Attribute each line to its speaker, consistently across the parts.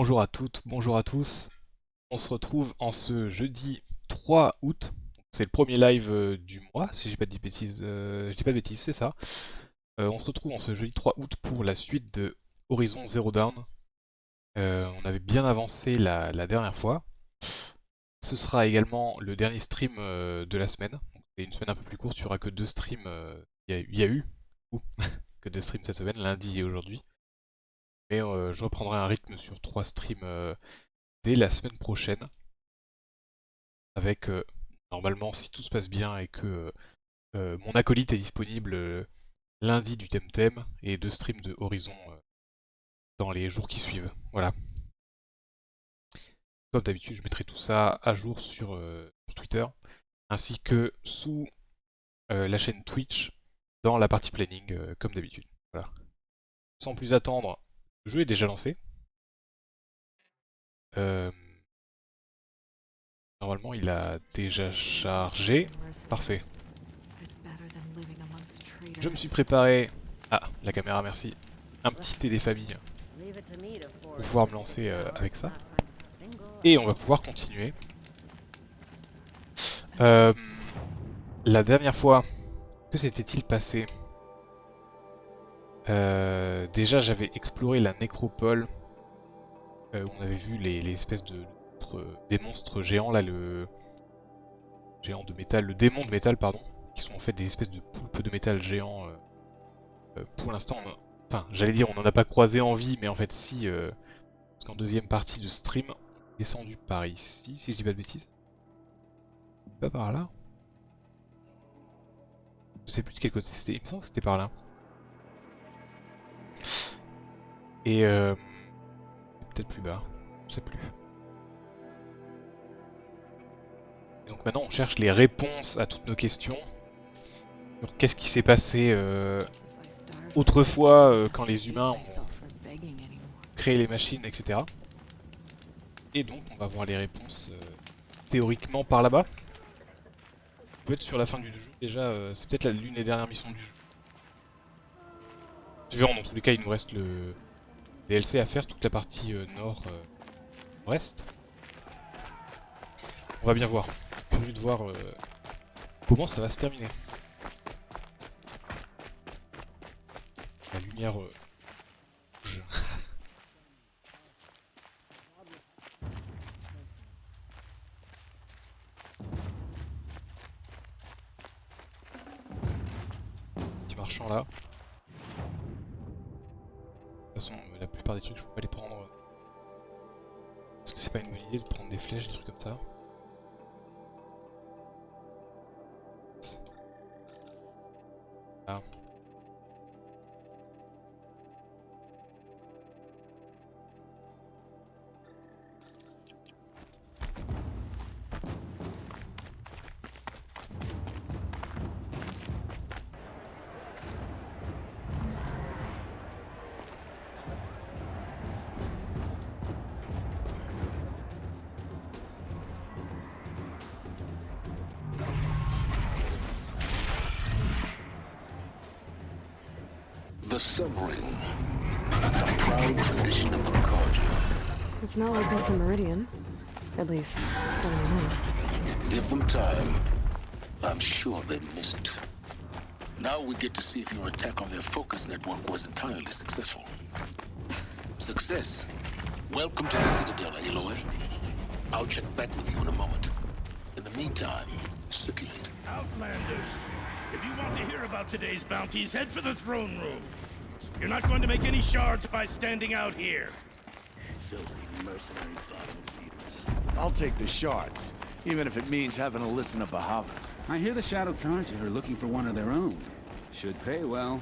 Speaker 1: Bonjour à toutes, bonjour à tous. On se retrouve en ce jeudi 3 août. C'est le premier live du mois, si j'ai pas de bêtises. Je dis pas de bêtises, c'est ça. On se retrouve en ce jeudi 3 août pour la suite de Horizon Zero Dawn. On avait bien avancé la dernière fois. Ce sera également le dernier stream de la semaine. C'est une semaine un peu plus courte, il n'y aura que deux streams. Il y a eu que deux streams cette semaine, lundi et aujourd'hui. Mais je reprendrai un rythme sur trois streams dès la semaine prochaine. Avec normalement, si tout se passe bien et que mon acolyte est disponible lundi du Temtem et deux streams de Horizon dans les jours qui suivent. Voilà. Comme d'habitude, je mettrai tout ça à jour sur Twitter ainsi que sous la chaîne Twitch dans la partie planning comme d'habitude. Voilà. Sans plus attendre, le jeu est déjà lancé. Euh, Normalement, il a déjà chargé. Parfait. Je me suis préparé. Ah, la caméra, merci. Un petit thé des familles pour pouvoir me lancer avec ça. Et on va pouvoir continuer. La dernière fois, que s'était-il passé? Déjà, j'avais exploré la nécropole où on avait vu les espèces des monstres géants là, le géant de métal, le démon de métal pardon, qui sont en fait des espèces de poulpes de métal géants. Pour l'instant, enfin, j'allais dire on n'en a pas croisé en vie, mais en fait si, parce qu'en deuxième partie de stream, on est descendu par ici, si je dis pas de bêtises. Pas par là. Je sais plus de quel côté c'était, il me semble que c'était par là. Et peut-être plus bas, je sais plus. Et donc maintenant on cherche les réponses à toutes nos questions. Sur qu'est-ce qui s'est passé autrefois quand les humains ont créé les machines, etc. Et donc on va voir les réponses théoriquement par là-bas. Peut-être sur la fin du jeu déjà, c'est peut-être l'une des dernières missions du jeu. Tu verras, dans tous les cas il nous reste le DLC à faire, toute la partie nord-ouest. On va bien voir. Curieux de voir comment ça va se terminer. La lumière rouge. Petit marchand là. De toute façon, la plupart des trucs, je peux pas les prendre. Parce que c'est pas une bonne idée de prendre des flèches, des trucs comme ça. Ah.
Speaker 2: The submarine, a proud tradition of the Cordia.
Speaker 3: It's not like this in Meridian. At least, that I know.
Speaker 2: Give them time. I'm sure they'd miss it. Now we get to see if your attack on their focus network was entirely successful. Success. Welcome to the Citadel, Aloy. I'll check back with you in a moment. In the meantime, circulate.
Speaker 4: Outlanders, if you want to hear about today's bounties, head for the throne room. You're not going to make any shards by standing out here. Filthy mercenary bottom feeders.
Speaker 5: I'll take the shards, even if it means having to listen to Bahavas.
Speaker 6: I hear the Shadow Carja are looking for one of their own. Should pay well.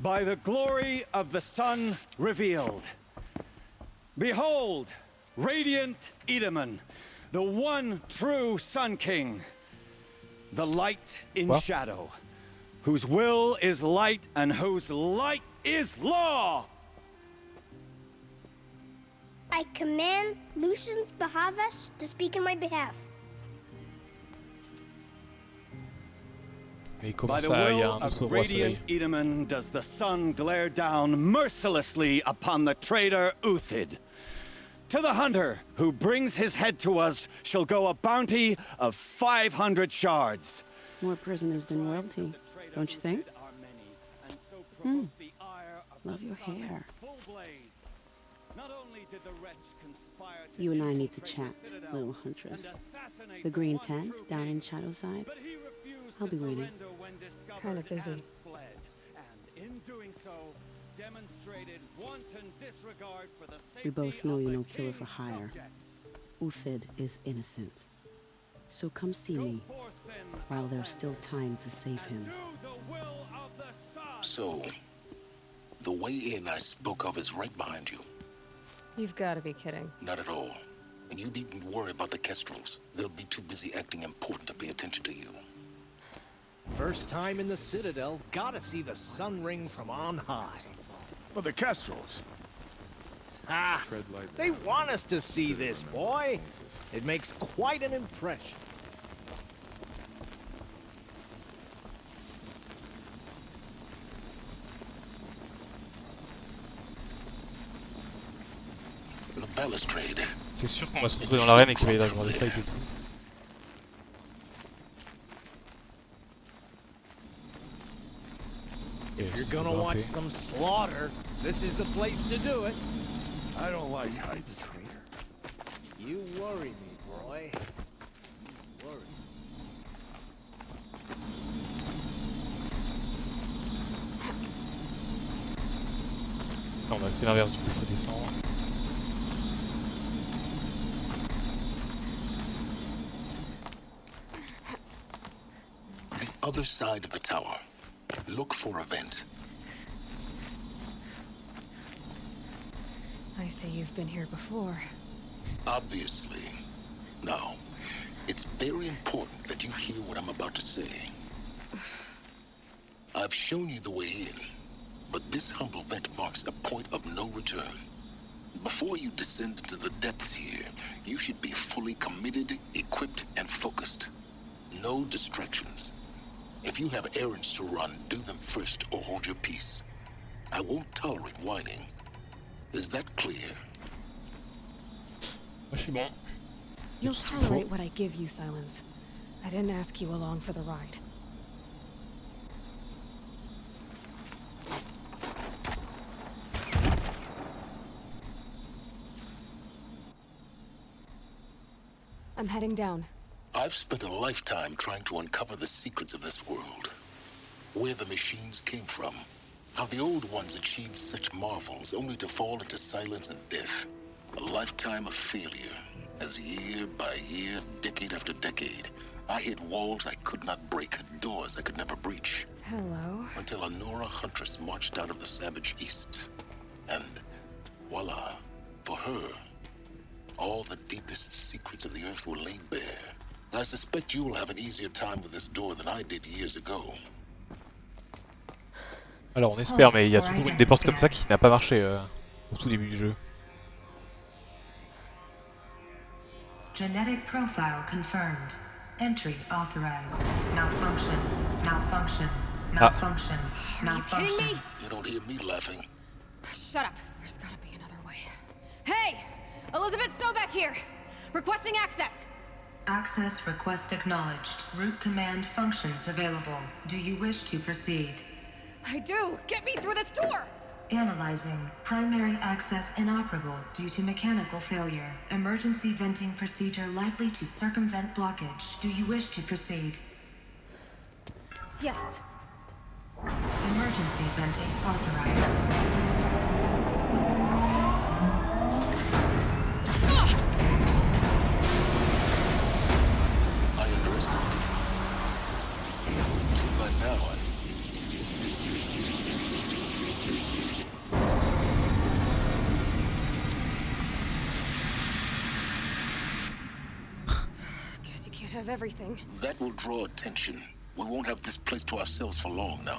Speaker 7: By the glory of the sun revealed. Behold, radiant Edaman, the one true Sun King, the light in shadow, whose will is light and whose light is law.
Speaker 8: I command Lucius Bahavas to speak in my behalf.
Speaker 1: Mais comment
Speaker 7: By the
Speaker 1: ça, il y a
Speaker 7: will
Speaker 1: un autre
Speaker 7: of
Speaker 1: roi
Speaker 7: Radiant
Speaker 1: soleil?
Speaker 7: Edaman does the sun glare down mercilessly upon the traitor Uthid. To the hunter who brings his head to us shall go a bounty of 500 shards.
Speaker 9: More prisoners than royalty, don't you think? Love your hair. You and I need to chat, little huntress. The green tent down in Shadowside? I'll be waiting.
Speaker 3: Kind of busy.
Speaker 9: We both know you're no killer for hire. Uthid is innocent. So come see me, while there's still time to save him.
Speaker 2: So, the way in I spoke of is right behind you.
Speaker 3: You've got to be kidding.
Speaker 2: Not at all. And you needn't worry about the Kestrels. They'll be too busy acting important to pay attention to you.
Speaker 10: First time in the Citadel, gotta see the sun ring from on high.
Speaker 5: Well, the Kestrels.
Speaker 10: Ah, they want us to see this, boy. It makes quite an impression.
Speaker 2: The balustrade.
Speaker 1: C'est sûr qu'on va se retrouver dans l'arène et qu'il va y avoir des fights et tout.
Speaker 10: If you're gonna watch some slaughter, this is the place to do it.
Speaker 5: I don't like heights.
Speaker 10: You worry me, boy. You worry.
Speaker 1: Non, bah, c'est l'inverse du coup, il faut descendre.
Speaker 2: The other side of the tower. Look for a vent.
Speaker 3: I see you've been here before.
Speaker 2: Obviously. Now, it's very important that you hear what I'm about to say. I've shown you the way in, but this humble vent marks a point of no return. Before you descend into the depths here, you should be fully committed, equipped, and focused. No distractions. If you have errands to run, do them first or hold your peace. I won't tolerate whining. Is that clear?
Speaker 1: Moi je suis bon.
Speaker 3: You'll tolerate what I give you, Silence. I didn't ask you along for the ride. I'm heading down.
Speaker 2: I've spent a lifetime trying to uncover the secrets of this world. Where the machines came from. How the old ones achieved such marvels only to fall into silence and death. A lifetime of failure. As year by year, decade after decade, I hit walls I could not break, doors I could never breach.
Speaker 3: Hello.
Speaker 2: Until a Nora huntress marched out of the savage east. And voila, for her, all the deepest secrets of the earth were laid bare. I suspect you will have an easier time with this door than I did years ago.
Speaker 1: Alors on espère, mais il y a toujours une des portes comme ça qui n'a pas marché au tout début du jeu.
Speaker 11: Genetic profile confirmed. Entry authorized. Malfunction. Malfunction. Malfunction. Malfunction.
Speaker 3: Are you kidding me?
Speaker 2: You don't hear me laughing.
Speaker 3: Shut up. There's gotta be another way. Hey! Elizabeth Sobeck here! Requesting access!
Speaker 11: Access request acknowledged. Root command functions available. Do you wish to proceed?
Speaker 3: I do! Get me through this door!
Speaker 11: Analyzing. Primary access inoperable due to mechanical failure. Emergency venting procedure likely to circumvent blockage. Do you wish to proceed?
Speaker 3: Yes.
Speaker 11: Emergency venting authorized.
Speaker 3: Have everything.
Speaker 2: That will draw attention. We won't have this place to ourselves for long now.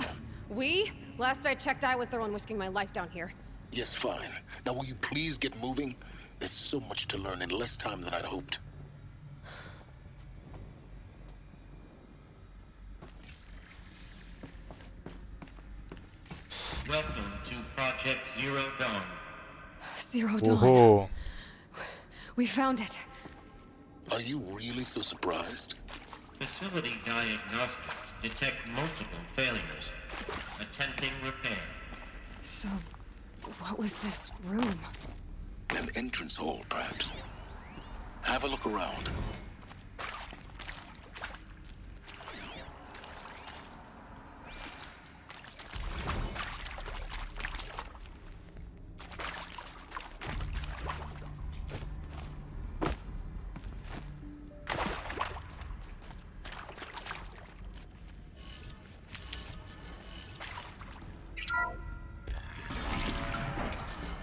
Speaker 3: We? Last I checked, I was the one risking my life down here.
Speaker 2: Yes, fine. Now will you please get moving? There's so much to learn in less time than I'd hoped.
Speaker 12: Welcome to Project Zero Dawn.
Speaker 3: Zero Dawn.
Speaker 1: Oh.
Speaker 3: We found it.
Speaker 2: Are you really so surprised?
Speaker 12: Facility diagnostics detect multiple failures. Attempting repair.
Speaker 3: So, what was this room?
Speaker 2: An entrance hall, perhaps. Have a look around.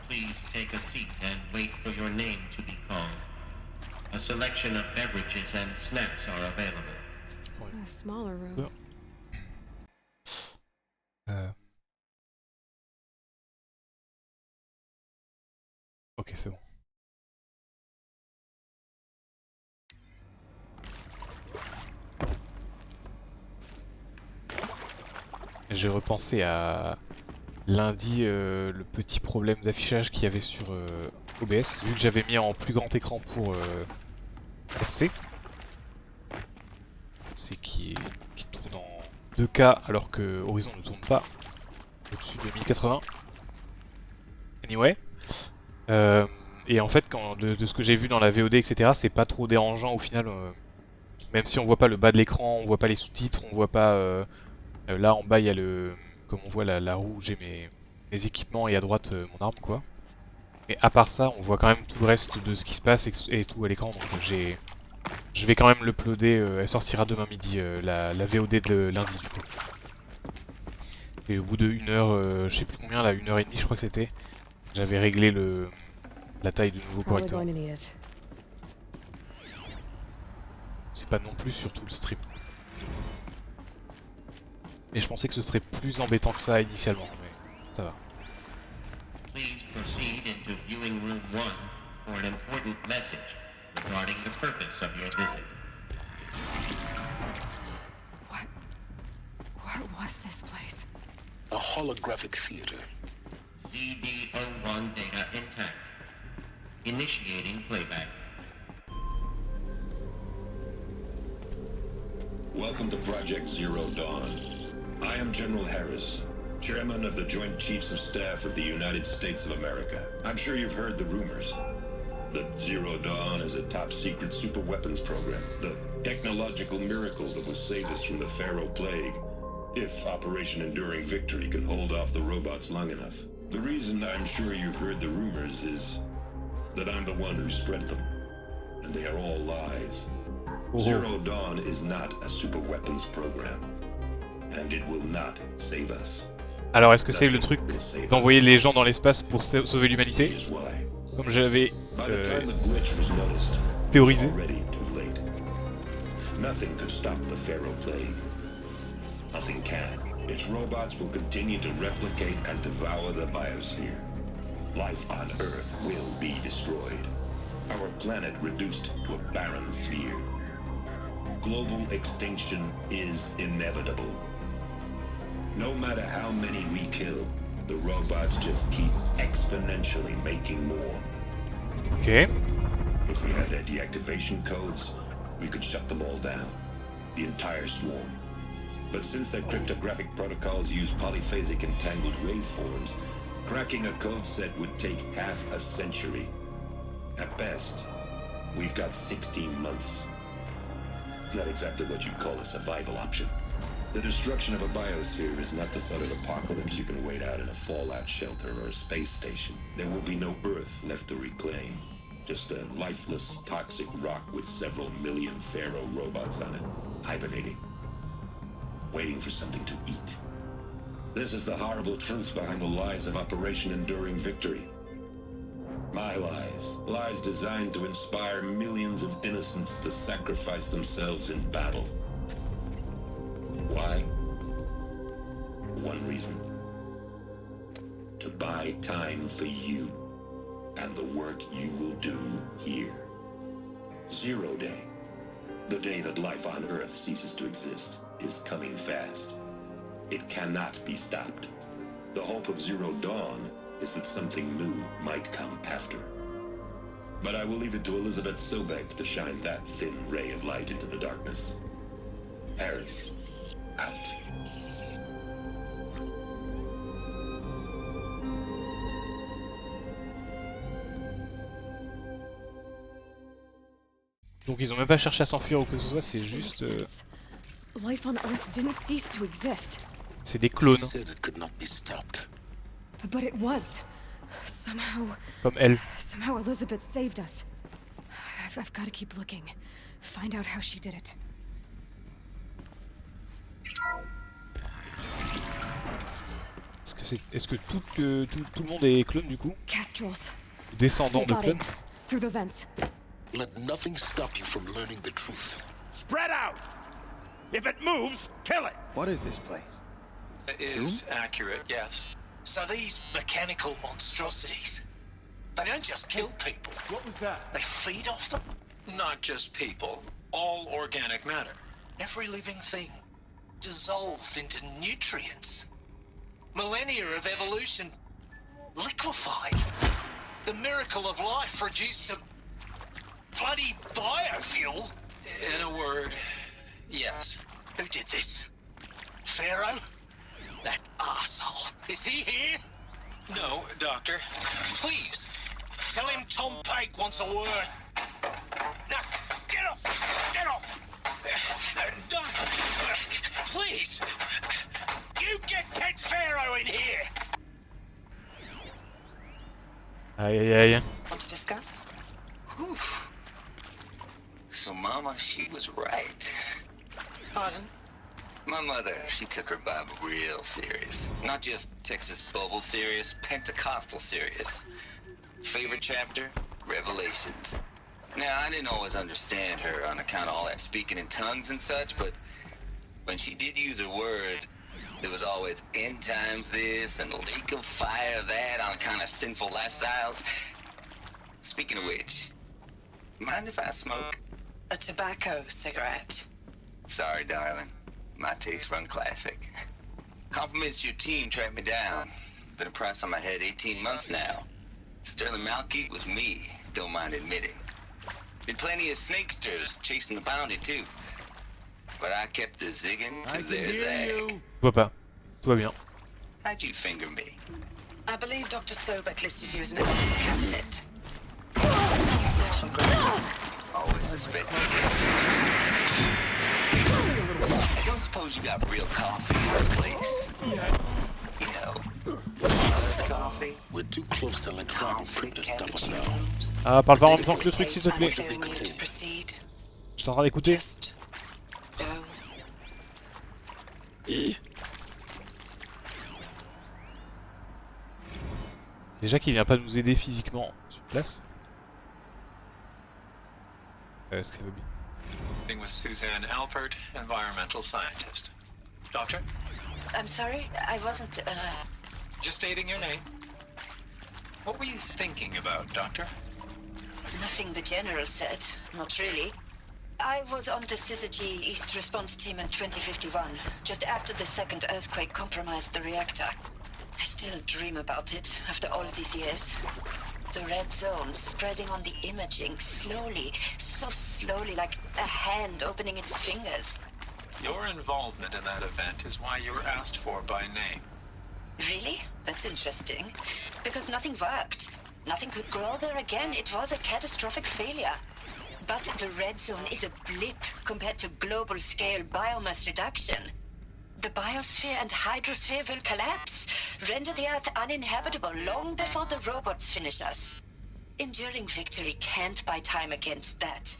Speaker 12: Please take a seat and wait for your name to be called. A selection of beverages and snacks are available.
Speaker 3: A smaller room.
Speaker 1: Ok, c'est bon. J'ai repensé à lundi le petit problème d'affichage qu'il y avait sur OBS, vu que j'avais mis en plus grand écran pour tester. C'est qui tourne en 2K alors que Horizon ne tourne pas au-dessus de 1080. Anyway. Et en fait, de ce que j'ai vu dans la VOD, etc., c'est pas trop dérangeant au final. Même si on voit pas le bas de l'écran, on voit pas les sous-titres, on voit pas... là en bas il y a le... Comme on voit la roue où j'ai mes équipements et à droite mon arme quoi. Et à part ça, on voit quand même tout le reste de ce qui se passe et tout à l'écran. Donc je vais quand même l'uploader, elle sortira demain midi, la VOD de lundi du coup. Et au bout de 1 heure, je sais plus combien là, 1 heure et demie je crois que c'était, j'avais réglé la taille du nouveau correcteur. C'est pas non plus sur tout le stream. Et je pensais que ce serait plus embêtant que ça initialement, mais ça va.
Speaker 12: Please proceed into viewing room 1 for an important message regarding the purpose of your visit.
Speaker 3: What was this place?
Speaker 2: A holographic theater.
Speaker 12: CD01 data intact. Initiating playback.
Speaker 13: Welcome to Project Zero Dawn. I am General Harris, Chairman of the Joint Chiefs of Staff of the United States of America. I'm sure you've heard the rumors. That Zero Dawn is a top-secret super-weapons program. The technological miracle that will save us from the Pharaoh Plague, if Operation Enduring Victory can hold off the robots long enough. The reason I'm sure you've heard the rumors is that I'm the one who spread them. And they are all lies. Zero Dawn is not a super-weapons program. And it will not save us.
Speaker 1: Alors est-ce que c'est le truc d'envoyer les gens dans l'espace pour sauver l'humanité, comme j'avais théorisé?
Speaker 13: Nothing could stop the Pharaoh Plague. Nothing can. Its robots will continue to replicate and devour the biosphere. Life on Earth will be destroyed. Our planet reduced to a barren sphere. Global extinction is inevitable. No matter how many we kill, the robots just keep exponentially making more.
Speaker 1: Okay.
Speaker 13: If we had their deactivation codes, we could shut them all down. The entire swarm. But since their cryptographic protocols use polyphasic entangled waveforms, cracking a code set would take half a century. At best, we've got 16 months. Not exactly what you'd call a survival option. The destruction of a biosphere is not the sort of apocalypse you can wait out in a fallout shelter or a space station. There will be no Earth left to reclaim. Just a lifeless, toxic rock with several million Pharaoh robots on it, hibernating, waiting for something to eat. This is the horrible truth behind the lies of Operation Enduring Victory. My lies. Lies designed to inspire millions of innocents to sacrifice themselves in battle. Why? One reason. To buy time for you. and the work you will do here. 0 Day, the day that life on Earth ceases to exist, is coming fast. It cannot be stopped. The hope of Zero Dawn is that something new might come after. But I will leave it to Elizabeth Sobek to shine that thin ray of light into the darkness. Harris, out.
Speaker 1: Donc ils ont même pas cherché à s'enfuir ou que ce soit, c'est juste...
Speaker 3: Life on Earth didn't cease to exist.
Speaker 1: C'est des clones.
Speaker 3: But it was. Somehow...
Speaker 1: Comme elle.
Speaker 3: Somehow Elizabeth saved us. I've got to keep looking. Find out how she did it.
Speaker 1: Est-ce que tout le monde est clone du coup?
Speaker 3: Kestrels.
Speaker 1: Descendant de clones?
Speaker 3: Through the vents.
Speaker 2: Let nothing stop you from learning the truth.
Speaker 4: Spread out! If it moves, kill it!
Speaker 5: What is this place?
Speaker 14: It is accurate, yes. So these mechanical monstrosities, they don't just kill people.
Speaker 5: What was that?
Speaker 14: They feed off them. Not just people, all organic matter. Every living thing dissolved into nutrients. Millennia of evolution liquefied. The miracle of life reduced to bloody biofuel. In a word, yes. Who did this? Pharaoh? That arsehole. Is he here? No, Doctor. Please, tell him Tom Pike wants a word. Now, get off! Get off! Doctor, please! You get Ted Pharaoh in here!
Speaker 1: Aïe aïe aïe.
Speaker 15: Want to discuss?
Speaker 14: Whew. So Mama, she was right.
Speaker 15: Pardon?
Speaker 14: My mother, she took her Bible real serious. Not just Texas Bubble serious, Pentecostal serious. Favorite chapter? Revelations. Now, I didn't always understand her on account of all that speaking in tongues and such, but when she did use her words, there was always end times this and lake of fire that on account of sinful lifestyles. Speaking of which, mind if I smoke?
Speaker 15: A tobacco cigarette.
Speaker 14: Sorry, darling. My taste run classic. Compliments to your team tracked me down. Been a price on my head 18 months now. Sterling Malkeet was me, don't mind admitting. Been plenty of snakesters chasing the bounty too. But I kept the zigging to their zag.
Speaker 1: Je vois pas. Tout va bien.
Speaker 14: How'd you finger me?
Speaker 15: I believe Dr. Sobek listed you as an early candidate.
Speaker 14: Always suspect. I don't suppose you got real coffee in this place. You know, coffee.
Speaker 2: We're too close to electronic print to stop us now.
Speaker 1: Ah, parle pas en même temps que le truc s'il te plaît. Je suis en train d'écouter. Déjà qu'il vient pas nous aider physiquement sur place. Est-ce que ça va bien?
Speaker 14: With Suzanne Alpert, environmental scientist. Doctor?
Speaker 15: I'm sorry, I wasn't,
Speaker 14: Just stating your name. What were you thinking about, Doctor?
Speaker 15: Nothing the General said, not really. I was on the Syzygy East Response Team in 2051, just after the second earthquake compromised the reactor. I still dream about it, after all these years. The red zone spreading on the imaging, slowly, so slowly, like a hand opening its fingers.
Speaker 14: Your involvement in that event is why you were asked for by name.
Speaker 15: Really? That's interesting. Because nothing worked. Nothing could grow there again. It was a catastrophic failure. But the red zone is a blip compared to global-scale biomass reduction. The biosphere and hydrosphere will collapse, render the Earth uninhabitable long before the robots finish us. Enduring victory can't buy time against that.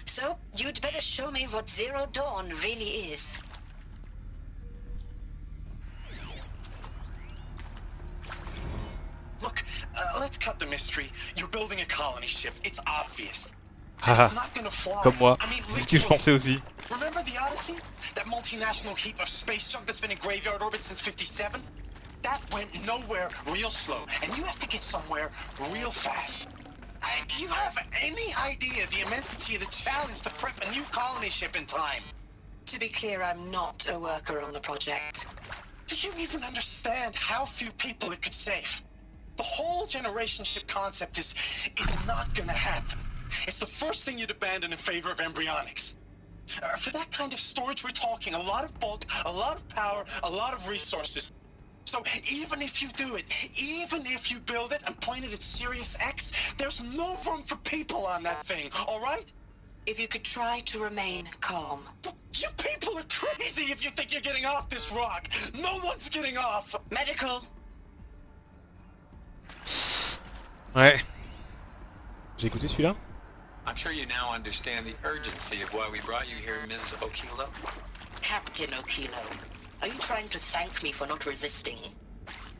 Speaker 15: So, you'd better show me what Zero Dawn really is.
Speaker 16: Look, let's cut the mystery. You're building a colony ship. It's obvious.
Speaker 1: Haha, comme moi, c'est ce que je pensais aussi.
Speaker 16: Remember the Odyssey? That multinational heap of space junk that's been in graveyard orbit since '57? that went nowhere real slow, and you have to get somewhere real fast. Do you have any idea the immensity of the challenge to prep a new colony ship in time?
Speaker 15: To be clear, I'm not a worker on the project.
Speaker 16: Do you even understand how few people it could save? The whole generation ship concept is not gonna happen. It's the first thing you'd abandon in favor of embryonics. For that kind of storage, we're talking a lot of bulk, a lot of power, a lot of resources. So even if you do it, even if you build it and point it at Sirius X, there's no room for people on that thing, all right?
Speaker 15: If you could try to remain calm.
Speaker 16: You people are crazy if you think you're getting off this rock. No one's getting off.
Speaker 15: Medical.
Speaker 1: Ouais. J'ai écouté celui-là.
Speaker 14: I'm sure you now understand the urgency of why we brought you here, Ms. Okilo.
Speaker 15: Captain Okilo, are you trying to thank me for not resisting?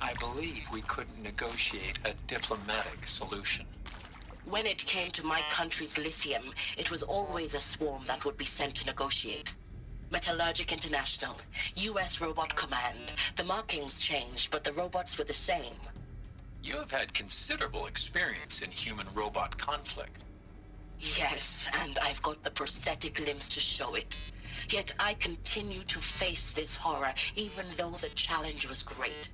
Speaker 14: I believe we couldn't negotiate a diplomatic solution.
Speaker 15: When it came to my country's lithium, it was always a swarm that would be sent to negotiate. Metallurgic International, US Robot Command. The markings changed, but the robots were the same.
Speaker 14: You have had considerable experience in human-robot conflict.
Speaker 15: Yes, and I've got the prosthetic limbs to show it. Yet I continue to face this horror, even though the challenge was great.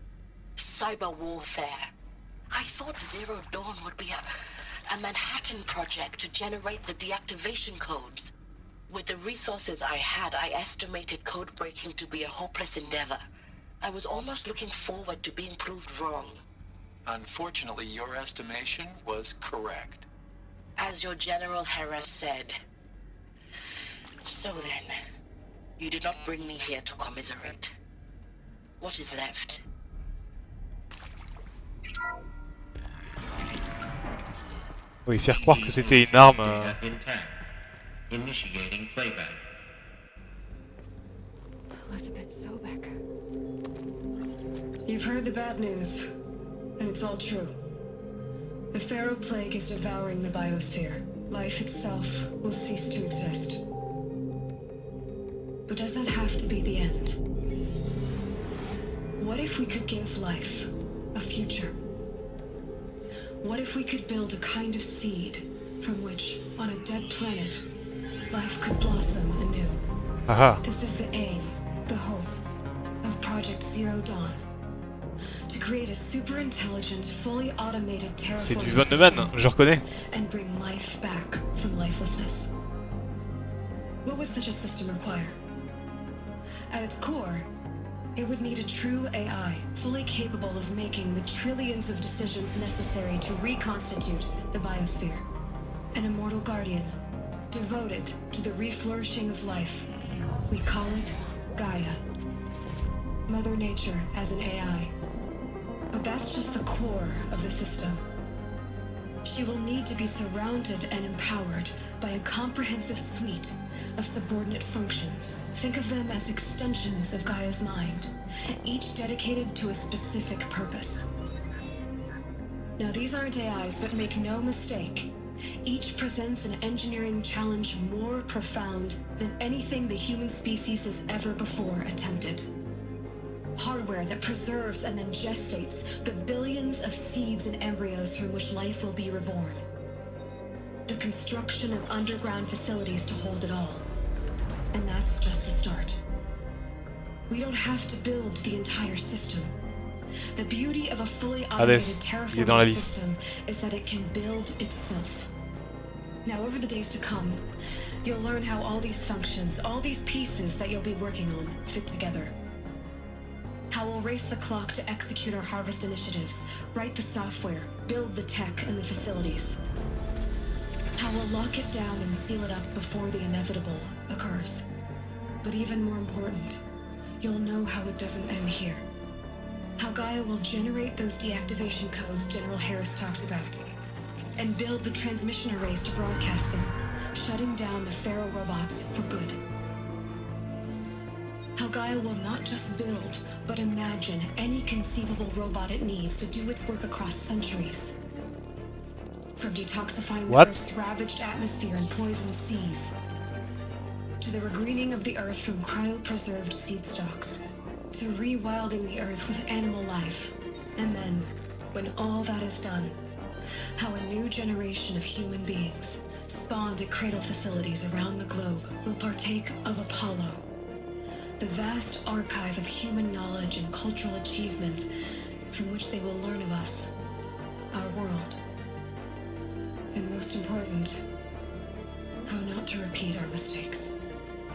Speaker 15: Cyber warfare. I thought Zero Dawn would be a Manhattan project to generate the deactivation codes. With the resources I had, I estimated code breaking to be a hopeless endeavor. I was almost looking forward to being proved wrong.
Speaker 14: Unfortunately, your estimation was correct.
Speaker 15: As your General Hera said. So then, you did not bring me here to commiserate. What is left?
Speaker 1: Oui, faire croire que c'était une arme.
Speaker 12: Initiating playback.
Speaker 3: Elizabeth Sobek.
Speaker 11: You've heard the bad news, and it's all true. The Pharaoh Plague is devouring the biosphere. Life itself will cease to exist. But does that have to be the end? What if we could give life a future? What if we could build a kind of seed from which, on a dead planet, life could blossom anew?
Speaker 1: Aha.
Speaker 11: This is the aim, the hope, of Project Zero Dawn. To create a super intelligent, fully automated
Speaker 1: C'est du
Speaker 11: terraforming
Speaker 1: Van de
Speaker 11: system
Speaker 1: Man, je reconnais.
Speaker 11: and bring life back from lifelessness. What would such a system require? At its core, it would need a true AI, fully capable of making the trillions of decisions necessary to reconstitute the biosphere. An immortal guardian, devoted to the reflourishing of life. We call it Gaia. Mother Nature as an AI. But that's just the core of the system. She will need to be surrounded and empowered by a comprehensive suite of subordinate functions. Think of them as extensions of Gaia's mind, each dedicated to a specific purpose. Now, these aren't AIs, but make no mistake, each presents an engineering challenge more profound than anything the human species has ever before attempted. Hardware that preserves and then gestates the billions of seeds and embryos from which life will be reborn. The construction of underground facilities to hold it all. And that's just the start. We don't have to build the entire system. The beauty of a fully automated terraforming system is that it can build itself. Now, over the days to come, you'll learn how all these functions, all these pieces that you'll be working on, fit together. How we'll race the clock to execute our harvest initiatives, write the software, build the tech and the facilities. How we'll lock it down and seal it up before the inevitable occurs. But even more important, you'll know how it doesn't end here. How Gaia will generate those deactivation codes General Harris talked about, and build the transmission arrays to broadcast them, shutting down the Pharaoh robots for good. How Gaia will not just build, but imagine any conceivable robot it needs to do its work across centuries. From detoxifying the Earth's ravaged atmosphere and poisoned seas, to the regreening of the Earth from cryopreserved seed stocks, to rewilding the Earth with animal life. And then, when all that is done, how a new generation of human beings, spawned at cradle facilities around the globe, will partake of Apollo, the vast archive of human knowledge and cultural achievement from which they will learn of us, our world. And most important, how not to repeat our mistakes.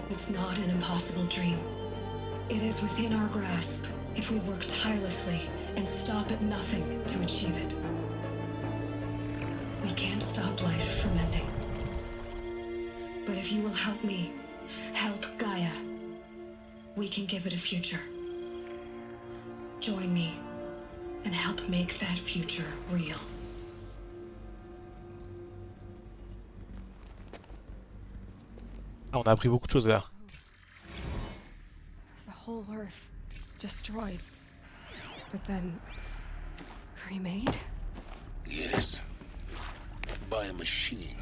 Speaker 11: It's not an impossible dream. It is within our grasp if we work tirelessly and stop at nothing to achieve it. We can't stop life from ending. But if you will help me, help Gaia, we can give it a future. Join me and help make that future real.
Speaker 1: Ah, on a appris beaucoup de choses là.
Speaker 3: The whole Earth destroyed, but then remade?
Speaker 2: Yes. By a machine.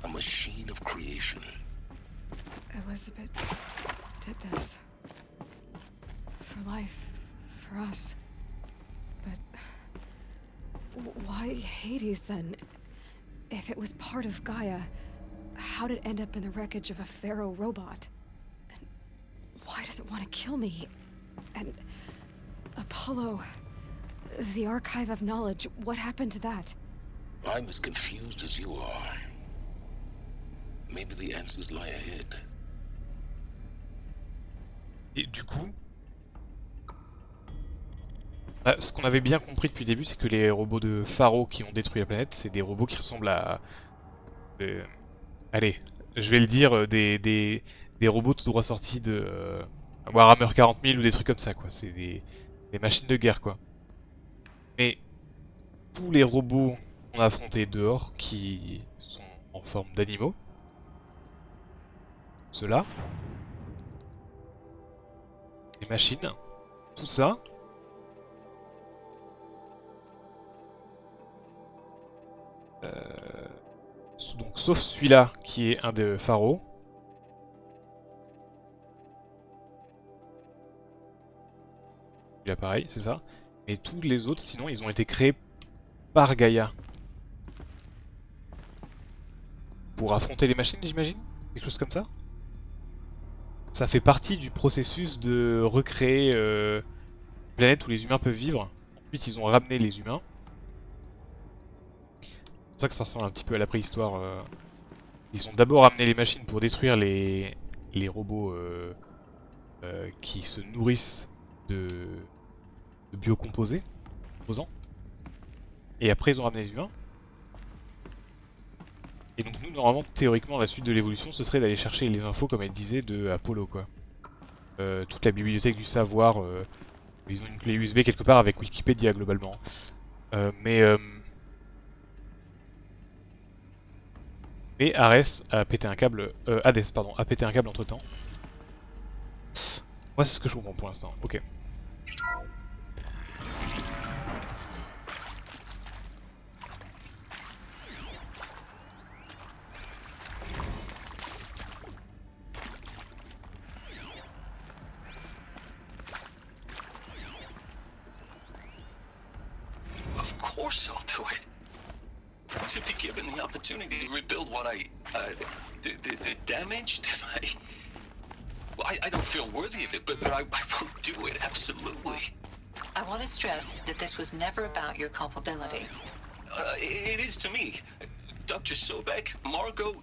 Speaker 2: A machine of creation.
Speaker 3: Elizabeth did this. For life. For us. But why Hades then? If it was part of Gaia, how did it end up in the wreckage of a pharaoh robot? And why does it want to kill me? And Apollo, the archive of knowledge, what happened to that?
Speaker 2: I'm as confused as you are. Maybe the answers lie ahead.
Speaker 1: Et du coup, ce qu'on avait bien compris depuis le début, c'est que les robots de Pharaon qui ont détruit la planète, c'est des robots qui ressemblent à... allez, je vais le dire, des robots tout droit sortis de Warhammer 40 000 ou des trucs comme ça, quoi. C'est des machines de guerre, quoi. Mais tous les robots qu'on a affrontés dehors, qui sont en forme d'animaux, ceux-là, les machines, tout ça, donc sauf celui-là qui est un de Pharaon. Celui-là pareil, c'est ça. Mais tous les autres, sinon, ils ont été créés par Gaïa. Pour affronter les machines, j'imagine? Quelque chose comme ça? Ça fait partie du processus de recréer une planète où les humains peuvent vivre. Ensuite, ils ont ramené les humains. C'est pour ça que ça ressemble un petit peu à la préhistoire. Ils ont d'abord amené les machines pour détruire les robots qui se nourrissent de biocomposés, composants. Et après ils ont ramené les humains. Et donc nous, normalement, théoriquement, la suite de l'évolution, ce serait d'aller chercher les infos, comme elle disait, de Apollo, quoi. Toute la bibliothèque du savoir. Ils ont une clé USB quelque part avec Wikipédia, globalement. Mais Ares a pété un câble... Hades, pardon, a pété un câble entre-temps. Moi, c'est ce que je comprends pour l'instant. Ok.
Speaker 14: Of course I'll do it. To be given the opportunity to rebuild what the damage that I don't feel worthy of it, but I will do it, absolutely.
Speaker 15: I want to stress that this was never about your culpability.
Speaker 14: It is to me. Dr. Sobek, Margot,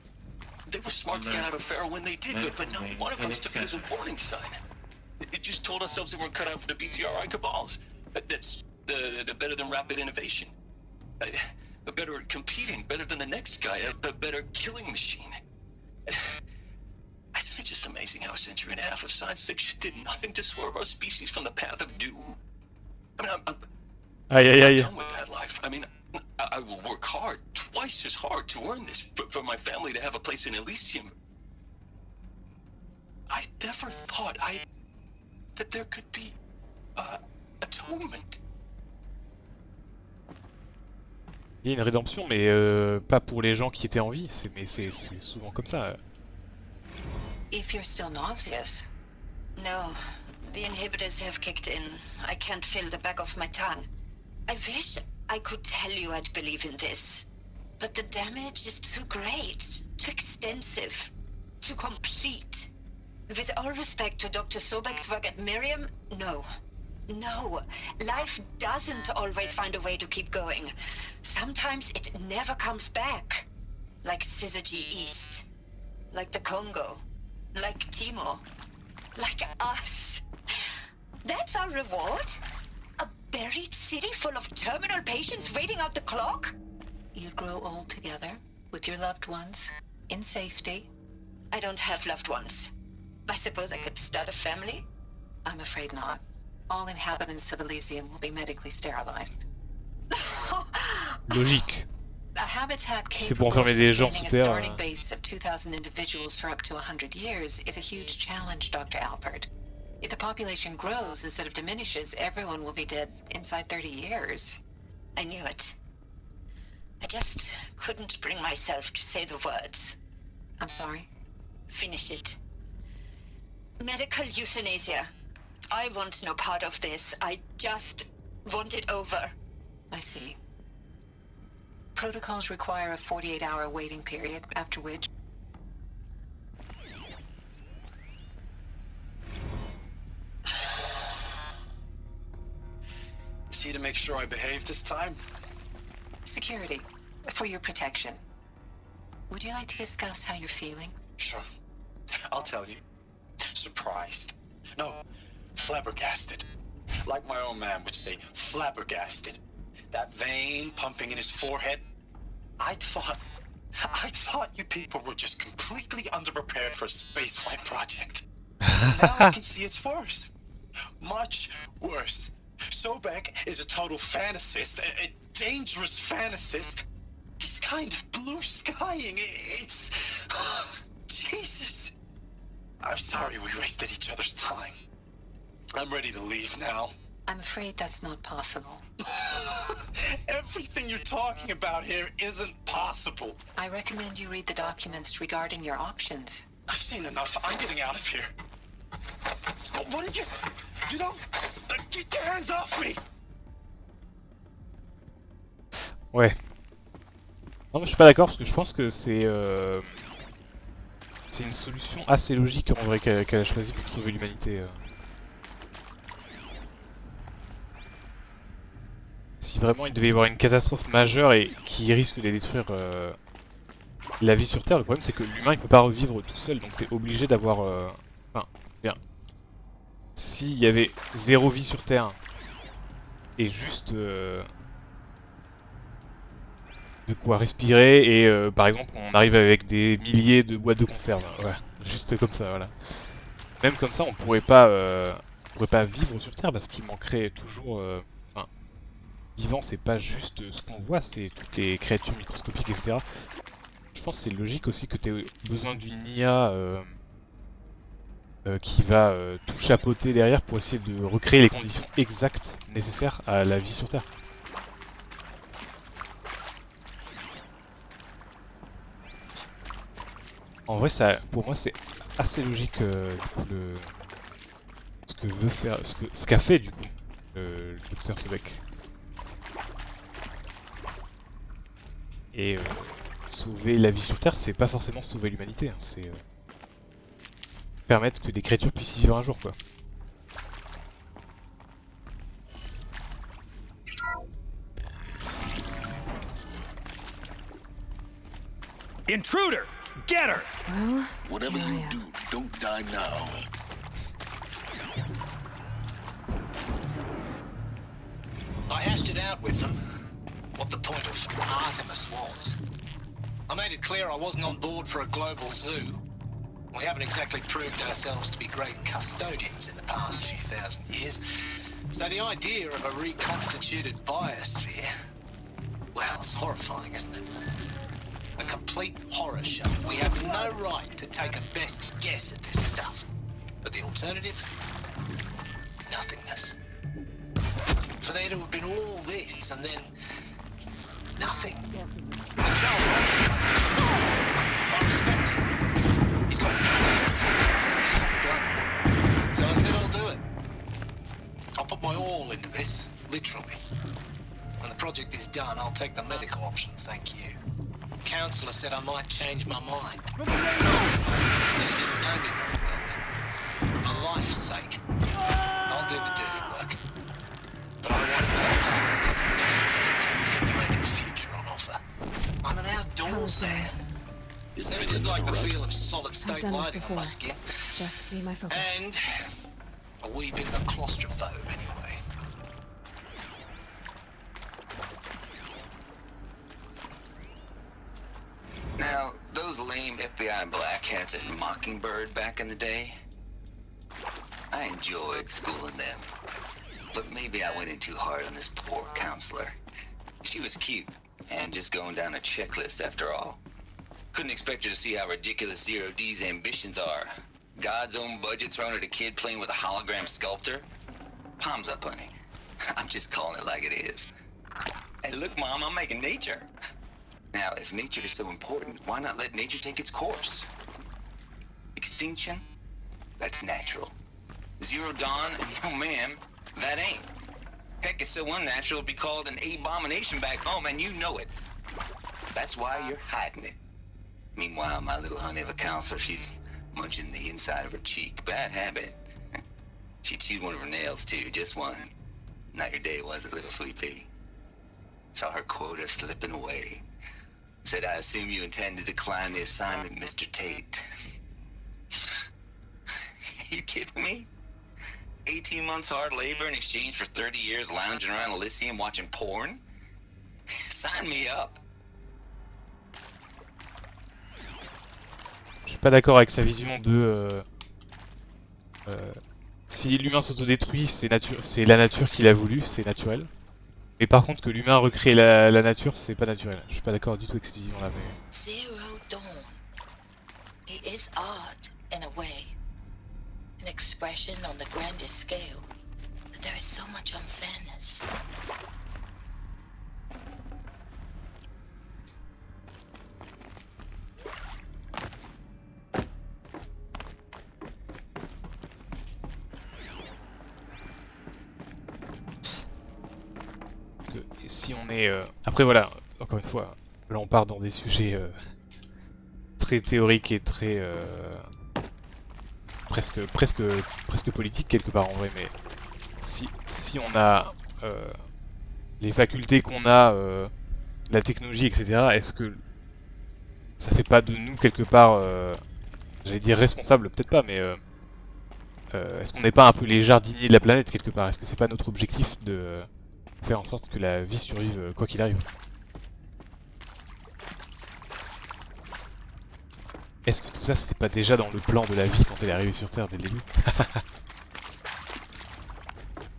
Speaker 14: they were smart to get out of Pharaoh when they did, but not one of us took it as a warning sign. It just told ourselves they weren't cut out for the BTRI cabals. That's the better than rapid innovation. Better at competing, better than the next guy, a better killing machine. Isn't it just amazing how a century and a half of science fiction did nothing to swerve our species from the path of doom? I mean, I'm done with that life. I mean, I will work hard, twice as hard to earn this, for my family to have a place in Elysium. I never thought that there could be atonement.
Speaker 1: Il y a une rédemption, mais pas pour les gens qui étaient en vie. Mais c'est souvent comme ça.
Speaker 15: If you're still nauseous. No, The inhibitors have kicked in. I can't feel the back of my tongue. I wish I could tell you I'd believe in this. But the damage is too great, too extensive, too complete. With all respect to Dr. Sobek's work at Miriam, no. No. Life doesn't always find a way to keep going. Sometimes it never comes back. Like Syzygy East. Like the Congo. Like Timor. Like us. That's our reward? A buried city full of terminal patients waiting out the clock?
Speaker 17: You'd grow old together, with your loved ones, in safety.
Speaker 15: I don't have loved ones. I suppose I could start a family?
Speaker 17: I'm afraid not. All inhabitants of Elysium will be medically sterilized.
Speaker 1: Logique.
Speaker 17: A habitat
Speaker 1: C'est pour
Speaker 17: capable of
Speaker 1: enfermer des gens
Speaker 17: sustaining
Speaker 1: sous
Speaker 17: a
Speaker 1: terre.
Speaker 17: starting base of 2,000 individuals for up to 100 years is a huge challenge, Dr. Alpert. If the population grows instead of diminishes, everyone will be dead inside 30 years.
Speaker 15: I knew it. I just couldn't bring myself to say the words.
Speaker 17: I'm sorry?
Speaker 15: Finish it. Medical euthanasia. I want no part of this. I just want it over.
Speaker 17: I see. Protocols require a 48-hour waiting period, after which...
Speaker 16: Is he to make sure I behave this time?
Speaker 17: Security. For your protection. Would you like to discuss how you're feeling?
Speaker 16: Sure. I'll tell you. Surprised. No, flabbergasted. Like my own man would say, flabbergasted. That vein pumping in his forehead. I thought you people were just completely underprepared for a spaceflight project. Now I can see it's worse. Much worse. Sobek is a total fantasist, a dangerous fantasist. He's kind of blue skying. It's... Jesus. I'm sorry we wasted each other's time. I'm ready to leave now.
Speaker 17: I'm afraid that's not possible.
Speaker 16: Everything you're talking about here isn't possible.
Speaker 17: I recommend you read the documents regarding your options.
Speaker 16: I've seen enough. I'm getting out of here. What are you... You don't... Get your hands off me!
Speaker 1: Ouais. Non mais je suis pas d'accord parce que je pense que c'est une solution assez logique en vrai qu'elle a choisi pour sauver l'humanité. Si vraiment il devait y avoir une catastrophe majeure et qui risque de détruire la vie sur Terre, le problème c'est que l'humain il peut pas revivre tout seul, donc t'es obligé d'avoir... Enfin, bien. S'il y avait zéro vie sur Terre et juste de quoi respirer et par exemple on arrive avec des milliers de boîtes de conserve, voilà, juste comme ça, voilà. Même comme ça on pourrait pas vivre sur Terre parce qu'il manquerait toujours... Enfin, vivant c'est pas juste ce qu'on voit, c'est toutes les créatures microscopiques, etc. Je pense que c'est logique aussi que tu aies besoin d'une IA qui va tout chapeauter derrière pour essayer de recréer les conditions exactes nécessaires à la vie sur Terre. En vrai, ça, pour moi, c'est assez logique du coup, ce que veut faire, ce qu'a fait du coup le docteur Sobek. Et sauver la vie sur Terre, c'est pas forcément sauver l'humanité, hein, c'est permettre que des créatures puissent y vivre un jour, quoi.
Speaker 10: Intruder! Get her!
Speaker 3: Well,
Speaker 2: Whatever you do, don't die now.
Speaker 14: I hashed it out with them. What the point of Artemis was. I made it clear I wasn't on board for a global zoo. We haven't exactly proved ourselves to be great custodians in the past few thousand years. So the idea of a reconstituted biosphere, well, it's horrifying, isn't it? A complete horror show. We have no right to take a best guess at this stuff. But the alternative? Nothingness. For there to have been all this and then nothing. I respect him. He's got blood. So I said I'll do it. literally. When the project is done, I'll take the medical option, thank you. Counselor said I might change my mind. He didn't know me very well then. For life's sake, I'll do the dirty work. But I want a continuated future on offer. I'm an outdoors man. Never did like the feel of solid state lighting on my skin.
Speaker 3: Just be my focus.
Speaker 14: And a wee bit of a claustrophobe anyway.
Speaker 18: Now, those lame FBI black hats at Mockingbird back in the day, I enjoyed schooling them. But maybe I went in too hard on this poor counselor. She was cute, and just going down a checklist after all. Couldn't expect her to see how ridiculous Zero D's ambitions are. God's own budget thrown at a kid playing with a hologram sculptor? Palms up, honey. I'm just calling it like it is. Hey, look, Mom, I'm making nature. Now, if nature is so important, why not let nature take its course? Extinction? That's natural. Zero dawn? No, ma'am, that ain't. Heck, it's so unnatural it'd be called an abomination back home, and you know it. That's why you're hiding it. Meanwhile, my little honey of a counselor, she's munching the inside of her cheek. Bad habit. She chewed one of her nails, too, just one. Not your day, was it, little sweet pea? Saw her quota slipping away. Said, I assume you intend to decline the assignment, Mr. Tate. You kidding me? 18 months hard labor in exchange for 30 years lounging around Elysium watching porn? Sign me up.
Speaker 1: Je suis pas d'accord avec sa vision de... si l'humain s'autodétruit, c'est la nature qui l'a voulu, c'est naturel. Mais par contre que l'humain recrée la nature, c'est pas naturel. Je suis pas d'accord du tout avec cette vision-là. Mais...
Speaker 15: Zero Dawn. It is art in a way. An expression on the grandest scale. But there is so much unfairness.
Speaker 1: Si on est... Après voilà, encore une fois, là on part dans des sujets très théoriques et très... presque politiques quelque part en vrai, mais si on a les facultés qu'on a, la technologie, etc., est-ce que ça fait pas de nous quelque part, j'allais dire responsables, peut-être pas, mais est-ce qu'on n'est pas un peu les jardiniers de la planète quelque part? Est-ce que c'est pas notre objectif de... faire en sorte que la vie survive quoi qu'il arrive? Est-ce que tout ça c'était pas déjà dans le plan de la vie quand elle est arrivée sur Terre dès le début?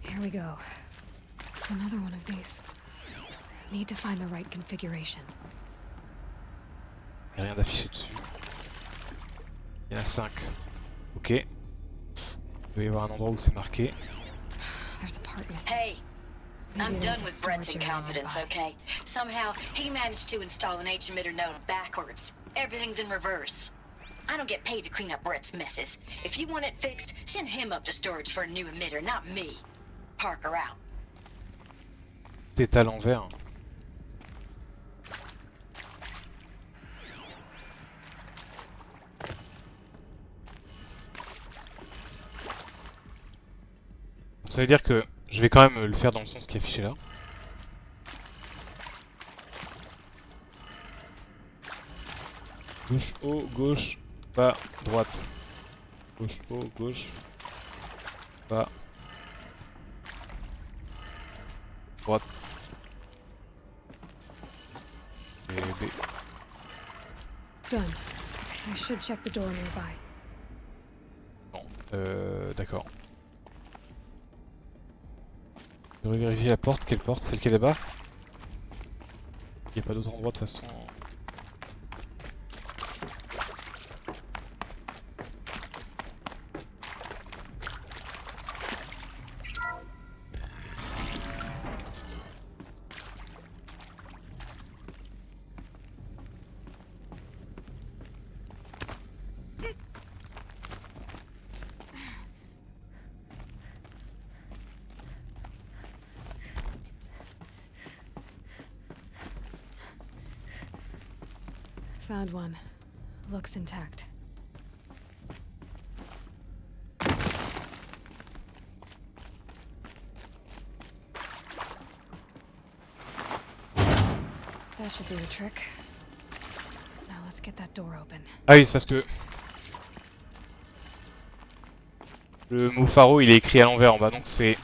Speaker 3: Here we go. Another one of these. Need to find the right configuration.
Speaker 1: Y'a rien d'affiché dessus. Il y en a 5. Ok. Il doit y avoir un endroit où c'est marqué.
Speaker 3: There's a part missing.
Speaker 15: Hey! I'm done with Brett's incompetence, okay? Somehow, he managed to install an H-emitter node backwards. Everything's in reverse. I don't get paid to clean up Brett's messes. If you want it fixed, send him up to storage for a new emitter, not me. Parker out.
Speaker 1: T'es à l'envers. Ça veut dire que je vais quand même le faire dans le sens qui est affiché là. Gauche, haut, gauche, bas, droite. Gauche, haut, gauche, bas, droite. Et B.
Speaker 3: Done. I should check the door nearby.
Speaker 1: Bon, d'accord. Je devrais vérifier la porte. Quelle porte? Celle qui est là-bas? Il n'y a pas d'autre endroit de toute façon.
Speaker 3: Found one. Looks intact. That should do the trick. Now let's get that door open.
Speaker 1: Ah oui, c'est parce que le mot pharo il est écrit à l'envers en bas, donc c'est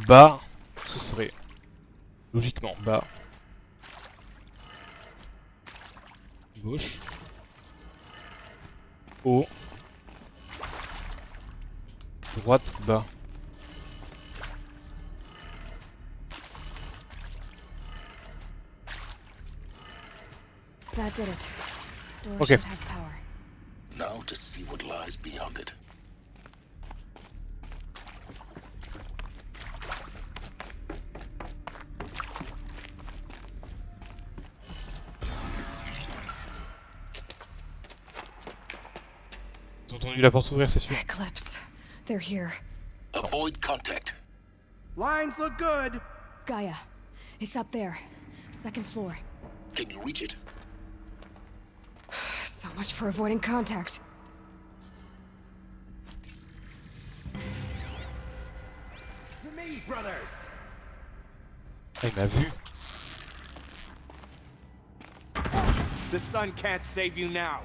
Speaker 1: bas, ce serait logiquement bas, gauche, haut, droite, bas.
Speaker 3: That did it. Door
Speaker 1: Okay.
Speaker 3: should have power.
Speaker 2: Now to see what lies beyond it.
Speaker 1: J'ai entendu la porte s'ouvrir, c'est sûr.
Speaker 3: Eclipse. They're here.
Speaker 2: Avoid contact.
Speaker 10: Lines look good.
Speaker 3: Gaia. It's up there. Second floor.
Speaker 2: Can you reach it?
Speaker 3: So much for avoiding contact.
Speaker 10: To me, brothers.
Speaker 1: Ah, il m'a vu.
Speaker 10: The sun can't save you now.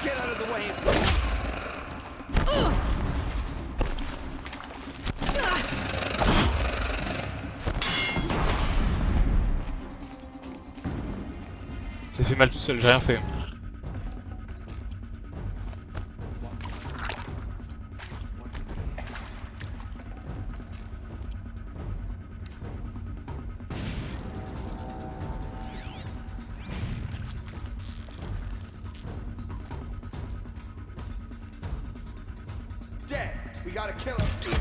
Speaker 10: Get out of the way.
Speaker 1: C'est fait mal tout seul, j'ai rien fait.
Speaker 10: Dead. We gotta kill him.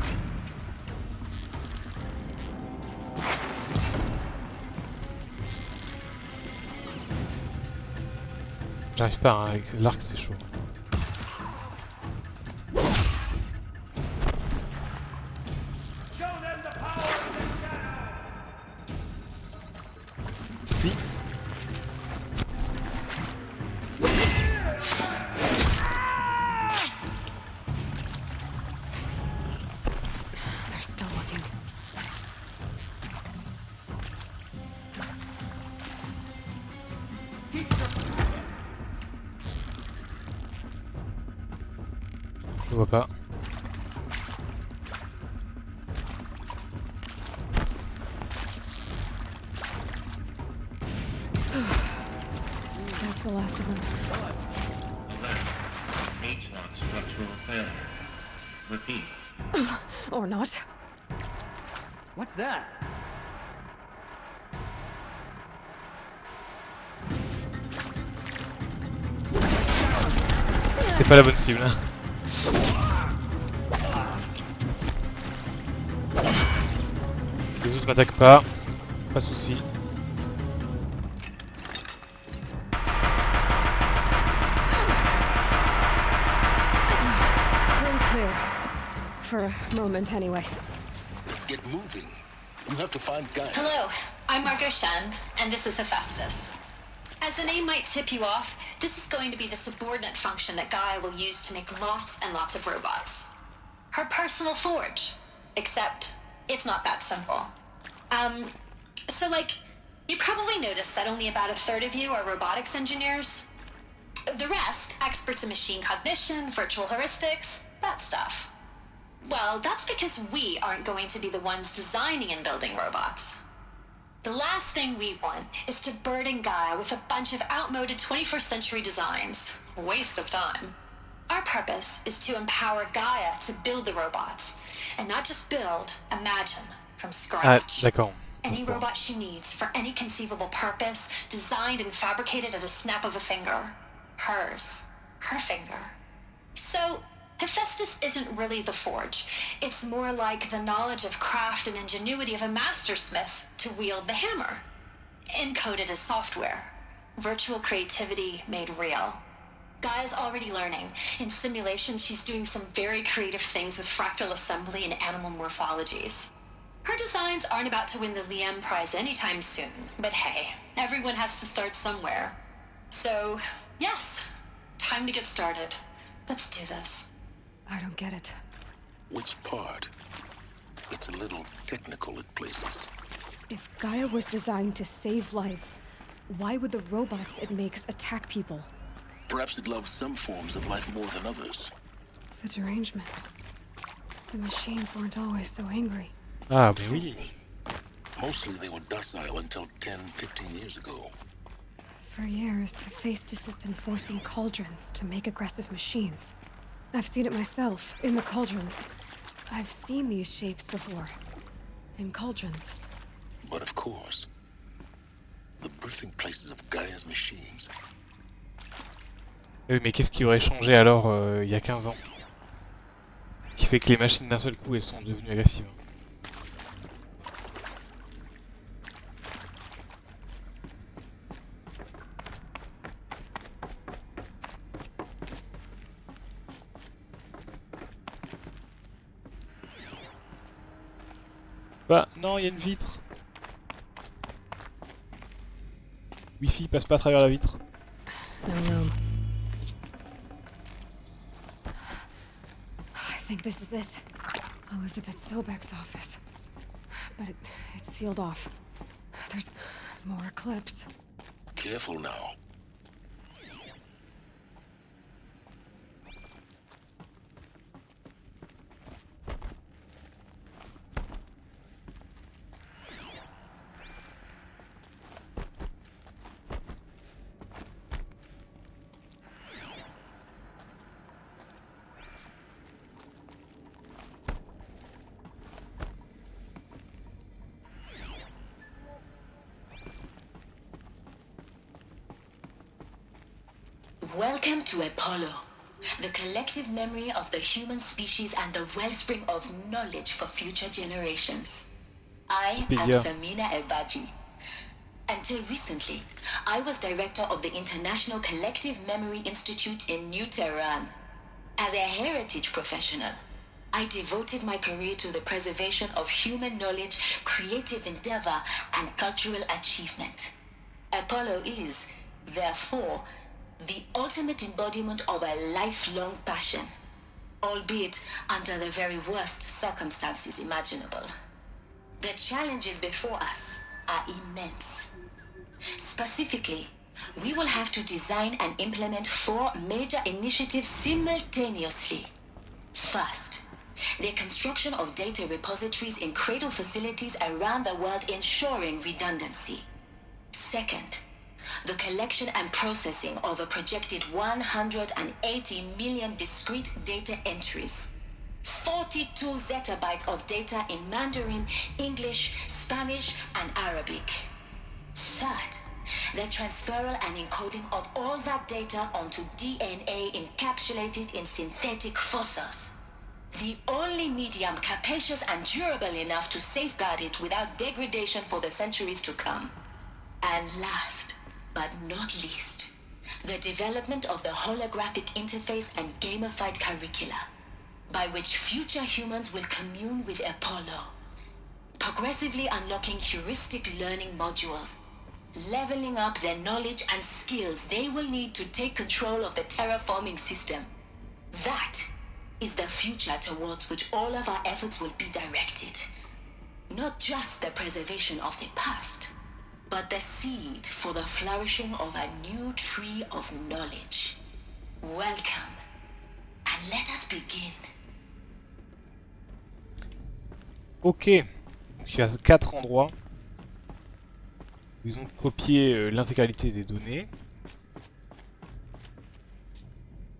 Speaker 1: J'arrive pas, hein, avec l'arc c'est chaud. Si.
Speaker 3: They're still looking.
Speaker 1: Je vois pas.
Speaker 3: That's the last of them.
Speaker 12: Alert. H-lock structural failure. Repeat.
Speaker 3: Or not.
Speaker 10: What's that?
Speaker 1: C'était pas la bonne cible. Les autres m'attaquent pas. Pas de soucis.
Speaker 3: Room's clear. For a moment, anyway.
Speaker 2: Get moving. You have to find Gaia.
Speaker 19: Hello, I'm Margot Shen, and this is Hephaestus. As the name might tip you off, this is going to be the subordinate function that Gaia will use to make lots and lots of robots. Her personal forge. Except, it's not that simple. So you probably noticed that only about a third of you are robotics engineers. The rest, experts in machine cognition, virtual heuristics, that stuff. Well, that's because we aren't going to be the ones designing and building robots. The last thing we want is to burden Gaia with a bunch of outmoded 21st century designs. Waste of time. Our purpose is to empower Gaia to build the robots. And not just build, imagine, from
Speaker 1: Ah,
Speaker 19: scratch.
Speaker 1: d'accord.
Speaker 19: Any robot she needs for any conceivable purpose, designed and fabricated at a snap of a finger. Hers. Her finger. So, Hephaestus isn't really the forge. It's more like the knowledge of craft and ingenuity of a mastersmith to wield the hammer. Encoded as software. Virtual creativity made real. Gaia's already learning. In simulations, she's doing some very creative things with fractal assembly and animal morphologies. Her designs aren't about to win the Liam Prize anytime soon, but hey, everyone has to start somewhere. So, yes, time to get started. Let's do this.
Speaker 3: I don't get it.
Speaker 2: Which part? It's a little technical in places.
Speaker 3: If Gaia was designed to save life, why would the robots it makes attack people?
Speaker 2: Perhaps it loves some forms of life more than others.
Speaker 3: The derangement. The machines weren't always so angry.
Speaker 1: Ah, oui.
Speaker 2: Mostly they were docile until 10, 15 years ago.
Speaker 3: For years, Hephaestus has been forcing cauldrons to make aggressive machines. I've seen it myself, in the cauldrons. I've seen these shapes before. In cauldrons.
Speaker 2: But of course, the birthing places of Gaia's machines.
Speaker 1: Oui, mais qu'est-ce qui aurait changé alors il y a 15 ans? Qui fait que les machines d'un seul coup elles sont devenues agressives. Bah non, il y a une vitre. Wi-Fi passe pas à travers la vitre.
Speaker 3: No. I think this is it. Elizabeth Sobek's office. But it's sealed off. There's more clips.
Speaker 2: Careful now.
Speaker 19: Welcome to Apollo, the collective memory of the human species and the wellspring of knowledge for future generations. I am Samina Ebaji. Until recently, I was director of the International Collective Memory Institute in New Tehran. As a heritage professional, I devoted my career to the preservation of human knowledge, creative endeavor, and cultural achievement. Apollo is, therefore, the ultimate embodiment of a lifelong passion, albeit under the very worst circumstances imaginable. The challenges before us are immense. Specifically, we will have to design and implement 4 major initiatives simultaneously. First, the construction of data repositories in cradle facilities around the world, ensuring redundancy. Second, the collection and processing of a projected 180 million discrete data entries. 42 zettabytes of data in Mandarin, English, Spanish, and Arabic. Third, the transferal and encoding of all that data onto DNA encapsulated in synthetic fossils. The only medium capacious and durable enough to safeguard it without degradation for the centuries to come. And last, but not least, the development of the holographic interface and gamified curricula, by which future humans will commune with Apollo, progressively unlocking heuristic learning modules, leveling up their knowledge and skills they will need to take control of the terraforming system. That is the future towards which all of our efforts will be directed. Not just the preservation of the past, but the seed for the flourishing of a new tree of knowledge. Welcome, and let us begin.
Speaker 1: Ok, donc il y a 4 endroits où ils ont copié l'intégralité des données.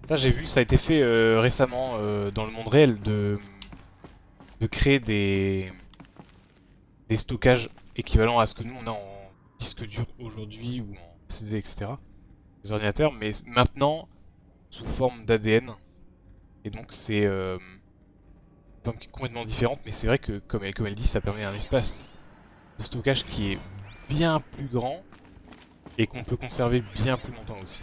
Speaker 1: Ça j'ai vu, ça a été fait récemment dans le monde réel de créer des stockages équivalents à ce que nous on a en disque dur aujourd'hui ou en CD, etc. Les ordinateurs, mais maintenant sous forme d'ADN. Et donc c'est complètement différente, mais c'est vrai que comme elle dit, ça permet un espace de stockage qui est bien plus grand et qu'on peut conserver bien plus longtemps aussi.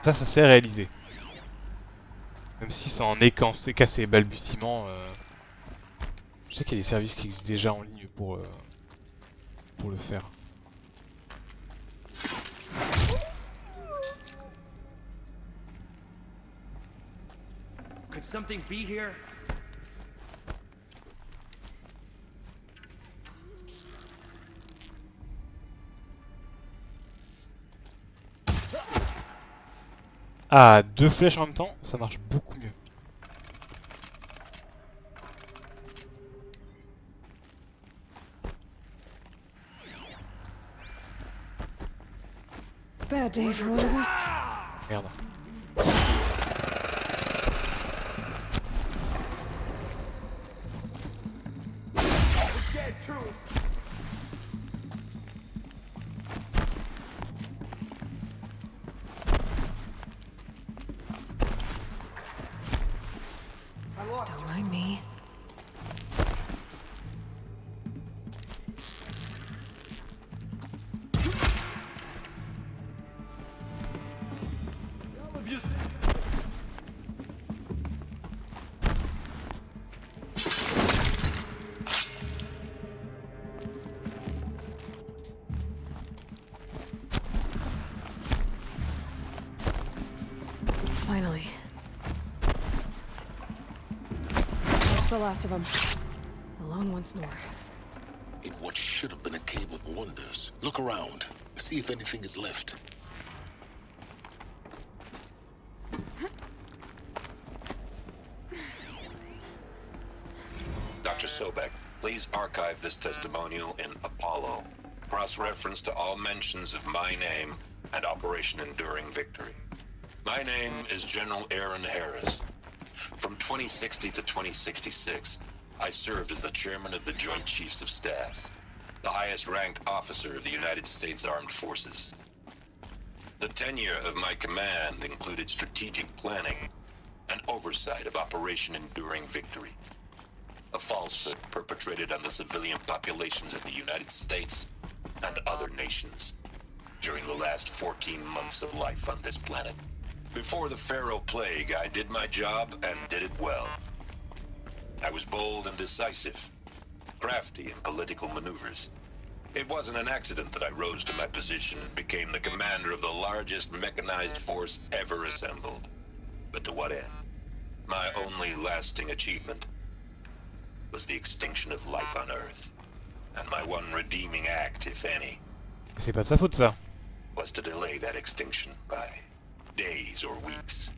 Speaker 1: Ça s'est réalisé. Même si ça en est qu'à ses balbutiements. Je sais qu'il y a des services qui existent déjà en ligne pour le faire.
Speaker 20: Could something be here?
Speaker 1: Ah, 2 flèches en même temps, ça marche beaucoup mieux.
Speaker 3: Bad day for one of us.
Speaker 1: Merde.
Speaker 3: Don't mind me. Finally. That's the last of them. Alone once more.
Speaker 2: In what should have been a cave of wonders. Look around. See if anything is left.
Speaker 13: Dr. Sobek, please archive this testimonial in Apollo. Cross-reference to all mentions of my name and Operation Enduring Victory. My name is General Aaron Harris. From 2060 to 2066, I served as the chairman of the Joint Chiefs of Staff, the highest-ranked officer of the United States Armed Forces. The tenure of my command included strategic planning and oversight of Operation Enduring Victory, a falsehood perpetrated on the civilian populations of the United States and other nations during the last 14 months of life on this planet. Before the Pharaoh Plague, I did my job and did it well. I was bold and decisive, crafty in political maneuvers. It wasn't an accident that I rose to my position and became the commander of the largest mechanized force ever assembled. But to what end? My only lasting achievement was the extinction of life on Earth. And my one redeeming act, if any,
Speaker 1: C'est pas de sa faute ça.
Speaker 13: Was to delay that extinction by days or weeks,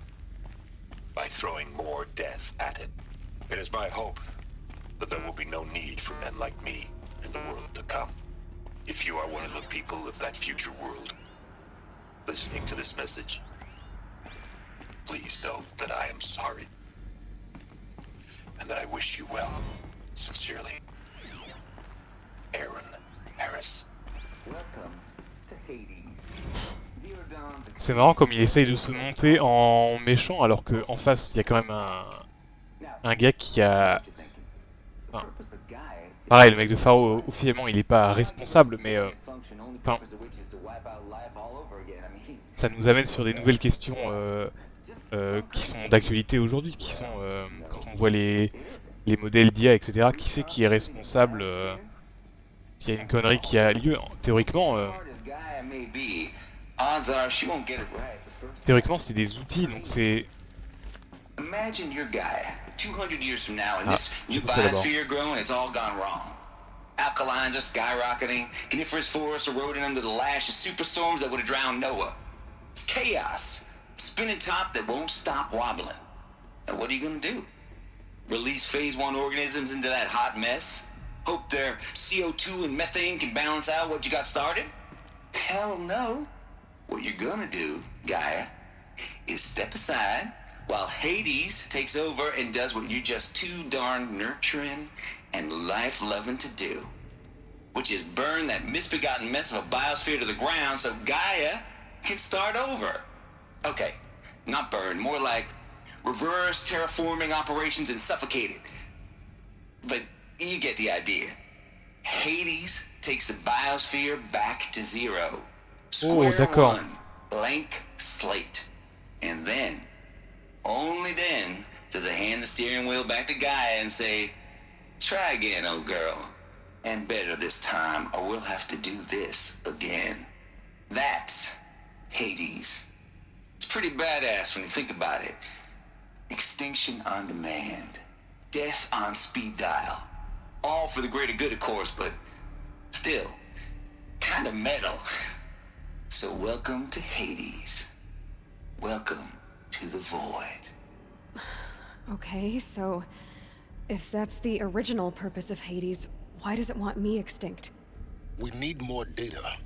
Speaker 13: by throwing more death at it. It is my hope that there will be no need for men like me in the world to come. If you are one of the people of that future world listening to this message, please know that I am sorry and that I wish you well. Sincerely, Aaron Harris.
Speaker 18: Welcome to Hades.
Speaker 1: C'est marrant comme il essaye de se monter en méchant alors qu'en face il y a quand même un gars qui a... Enfin, pareil, le mec de Pharaoh officiellement il est pas responsable mais enfin, ça nous amène sur des nouvelles questions qui sont d'actualité aujourd'hui, qui sont quand on voit les modèles d'IA etc, qui c'est qui est responsable s'il y a une connerie qui a lieu théoriquement. Théoriquement, c'est des outils, donc c'est...
Speaker 18: Imagine your guy 200 years from now and this new biosphere growing, it's all gone wrong. Alkalines are skyrocketing, coniferous forests eroding under the lash of superstorms that would have drowned Noah. It's chaos, spinning top that won't stop wobbling. And what are you gonna do? Release phase 1 organisms into that hot mess? Hope their CO2 and methane can balance out what you got started? Hell no. What you're gonna do, Gaia, is step aside while Hades takes over and does what you're just too darn nurturing and life-loving to do, which is burn that misbegotten mess of a biosphere to the ground so Gaia can start over. Okay, not burn, more like reverse terraforming operations and suffocate it. But you get the idea. Hades takes the biosphere back to zero. Square one, blank slate. And then Only then does it hand the steering wheel back to Gaia and say, try again, old girl. And better this time, or we'll have to do this again. That's Hades. It's pretty badass when you think about it. Extinction on demand. Death on speed dial. All for the greater good, of course, but still, kind of metal. So welcome to Hades. Welcome to the void.
Speaker 3: Okay, so if that's the original purpose of Hades, why does it want me extinct?
Speaker 2: We need more data.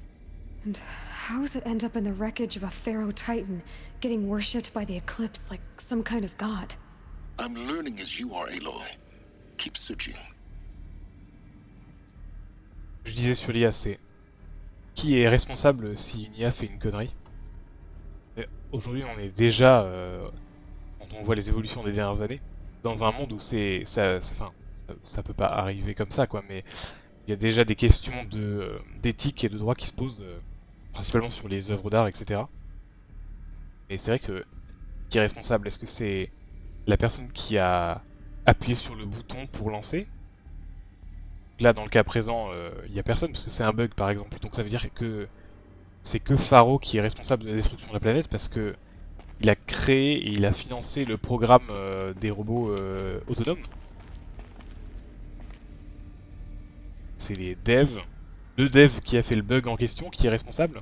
Speaker 3: And how does it end up in the wreckage of a Pharaoh Titan, getting worshipped by the Eclipse like some kind of god?
Speaker 2: I'm learning as you are, Aloy. Keep searching.
Speaker 1: Je disais sur l'IA, c'est qui est responsable si une IA fait une connerie. Aujourd'hui, on est déjà, quand on voit les évolutions des dernières années, dans un monde où ça peut pas arriver comme ça, quoi. Mais il y a déjà des questions d'éthique et de droit qui se posent, principalement sur les œuvres d'art, etc. Et c'est vrai que qui est responsable? Est-ce que c'est la personne qui a appuyé sur le bouton pour lancer? Là, dans le cas présent, il n'y a personne parce que c'est un bug, par exemple. Donc ça veut dire que c'est que Pharaoh qui est responsable de la destruction de la planète parce que il a créé et il a financé le programme des robots autonomes. C'est les devs, le dev qui a fait le bug en question qui est responsable.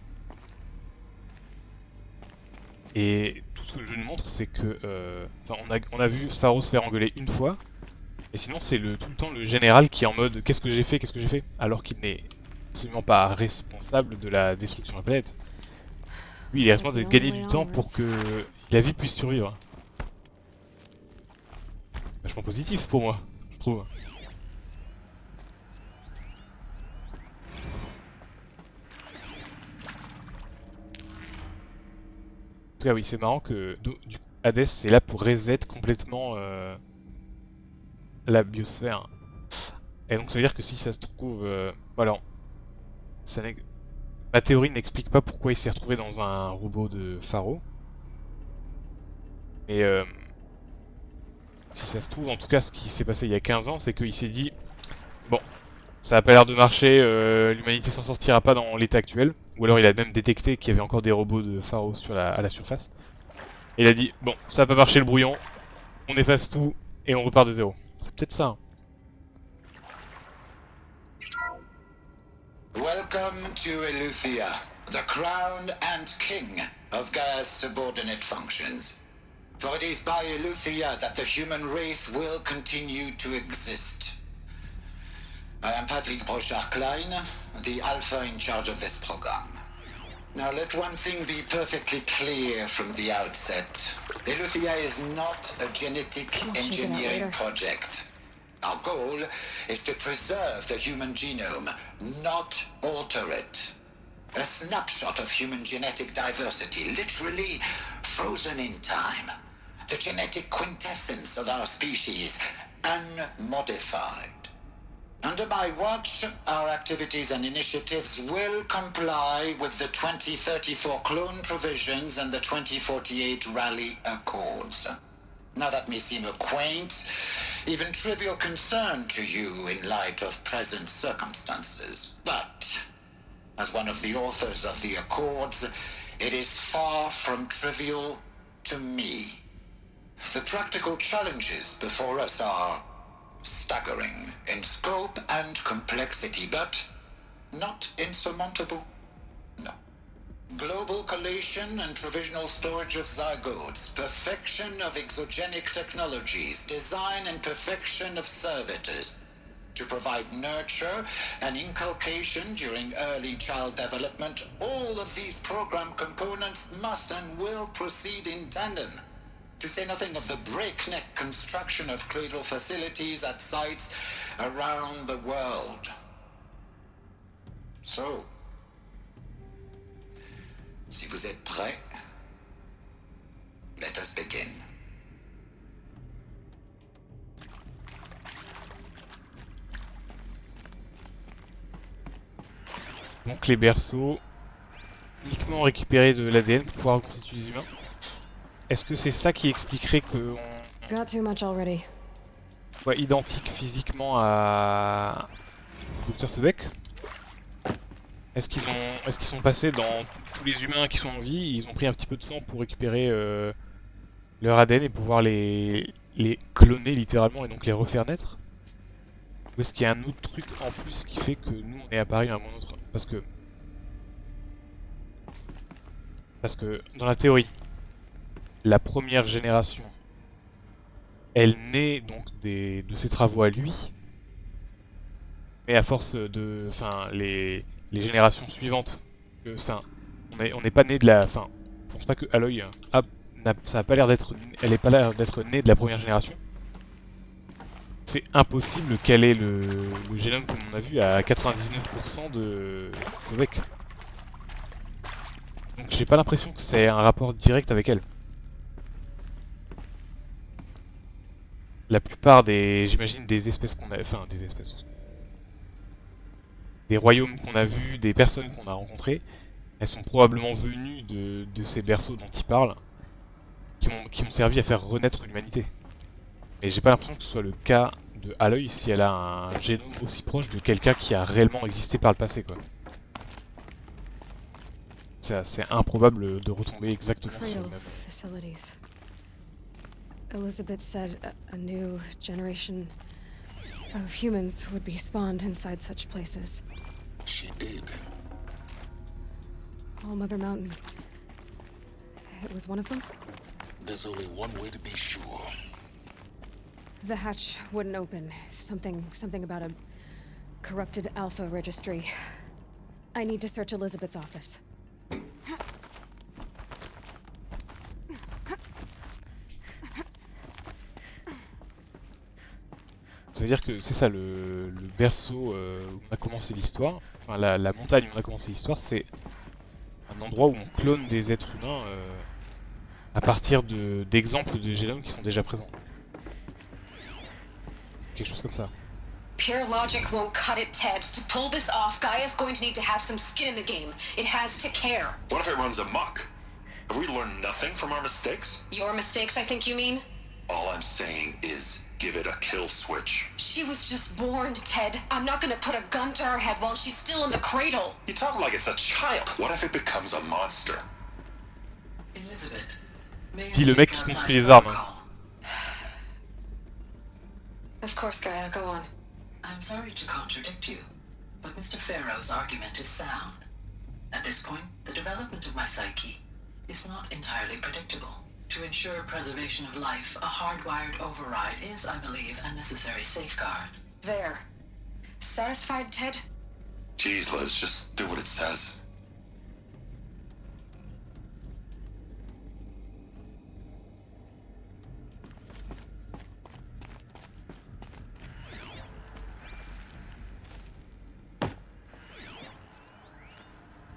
Speaker 1: Et tout ce que le jeu nous montre, c'est que on a vu Pharaoh se faire engueuler une fois. Et sinon c'est tout le temps le général qui est en mode qu'est-ce que j'ai fait, alors qu'il n'est absolument pas responsable de la destruction de la planète. Lui il est responsable de gagner du temps pour que la vie puisse survivre. Vachement positif pour moi, je trouve. En tout cas oui, c'est marrant que du coup, Hades c'est là pour reset complètement la biosphère. Et donc ça veut dire que si ça se trouve... voilà. Ma théorie n'explique pas pourquoi il s'est retrouvé dans un robot de Pharaoh. Mais si ça se trouve, en tout cas ce qui s'est passé il y a 15 ans, c'est qu'il s'est dit... Bon, ça a pas l'air de marcher, l'humanité s'en sortira pas dans l'état actuel. Ou alors il a même détecté qu'il y avait encore des robots de Pharaoh à la surface. Et il a dit, bon, ça va pas marcher le brouillon, on efface tout et on repart de zéro. C'est peut-être ça. Hein.
Speaker 2: Welcome to Eleuthia, the crown and king of Gaia's subordinate functions. For it is by Eleuthia that the human race will continue to exist. I am Patrick Brochard-Klein, the alpha in charge of this program. Now let one thing be perfectly clear from the outset. Eleuthia is not a genetic engineering project. Our goal is to preserve the human genome, not alter it. A snapshot of human genetic diversity, literally frozen in time. The genetic quintessence of our species, unmodified. Under my watch, our activities and initiatives will comply with the 2034 clone provisions and the 2048 Rally Accords. Now that may seem a quaint, even trivial concern to you in light of present circumstances, but as one of the authors of the Accords, it is far from trivial to me. The practical challenges before us are staggering in scope and complexity, but not insurmountable. No. Global collation and provisional storage of zygotes, perfection of exogenic technologies, design and perfection of servitors, to provide nurture and inculcation during early child development. All of these program components must and will proceed in tandem. To say nothing of the breakneck construction of cradle facilities at sites around the world. So, si vous êtes prêts, let us begin.
Speaker 1: Donc les berceaux, uniquement récupérer de l'ADN pour pouvoir reconstituer les humains. est-ce que c'est ça qui expliquerait qu'on
Speaker 3: Got too much already.
Speaker 1: soit identique physiquement à Dr. Sebek? Est-ce qu'ils sont passés dans tous les humains qui sont en vie, ils ont pris un petit peu de sang pour récupérer leur ADN et pouvoir les cloner littéralement et donc les refaire naître? Ou est-ce qu'il y a un autre truc en plus qui fait que nous on est apparu à un moment ou autre? Parce que dans la théorie, la première génération, elle naît donc de ses travaux à lui, mais à force de, enfin, les générations suivantes, on n'est pas né de la, enfin, je pense pas que Aloy, ça a pas l'air d'être, elle est pas l'air d'être née de la première génération. C'est impossible qu'elle ait le génome comme on a vu à 99% de Sebek. Donc j'ai pas l'impression que c'est un rapport direct avec elle. La plupart j'imagine des espèces qu'on a, enfin des espèces, des royaumes qu'on a vus, des personnes qu'on a rencontrées, elles sont probablement venues de ces berceaux dont il parle, qui ont servi à faire renaître l'humanité. Mais j'ai pas l'impression que ce soit le cas de Aloy si elle a un génome aussi proche de quelqu'un qui a réellement existé par le passé, quoi. C'est assez improbable de retomber exactement sur le même.
Speaker 3: Facilities. Elizabeth said a new generation of humans would be spawned inside such places.
Speaker 2: She did.
Speaker 3: All Mother Mountain. It was one of them?
Speaker 2: There's only one way to be sure.
Speaker 3: The hatch wouldn't open. Something about a corrupted Alpha registry. I need to search Elizabeth's office.
Speaker 1: Ça veut dire que c'est ça le berceau où on a commencé l'histoire, enfin la montagne où on a commencé l'histoire, c'est un endroit où on clone des êtres humains à partir d'exemples de génomes qui sont déjà présents. Quelque chose comme ça.
Speaker 19: Pure logic won't cut it, Ted. To pull this off, Gaia's going to need to have some skin in the game. It has to care.
Speaker 2: What if it runs amok? Have we learned nothing from our mistakes?
Speaker 19: Your mistakes, I think you mean?
Speaker 2: All I'm saying is give it a kill switch.
Speaker 19: She was just born, Ted. I'm not gonna put a gun to her head while she's still in the cradle.
Speaker 2: You talk like it's a child. What if it becomes a monster?
Speaker 17: Elizabeth,
Speaker 1: Puis le mec qui construit les armes.
Speaker 19: Of course, Gaia, go on.
Speaker 17: I'm sorry to contradict you, but Mr. Farrow's argument is sound. At this point, the development of my psyche is not entirely predictable. To ensure preservation of life, a hardwired override is, I believe, a necessary safeguard.
Speaker 19: There. Satisfied, Ted?
Speaker 2: Jeez, Liz, just do what it says.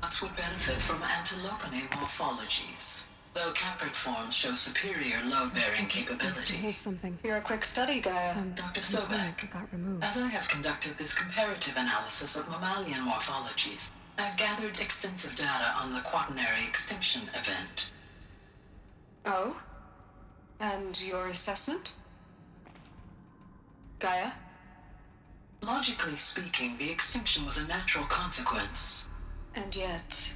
Speaker 17: Nuts would benefit from antilopine morphologies, though caprid forms show superior load-bearing capability.
Speaker 3: Hold something.
Speaker 19: You're a quick study, Gaia.
Speaker 17: Dr. Sobek,
Speaker 3: got removed.
Speaker 17: as I have conducted this comparative analysis of mammalian morphologies, I've gathered extensive data on the quaternary extinction event.
Speaker 19: Oh? And your assessment? Gaia?
Speaker 17: Logically speaking, the extinction was a natural consequence.
Speaker 19: And yet,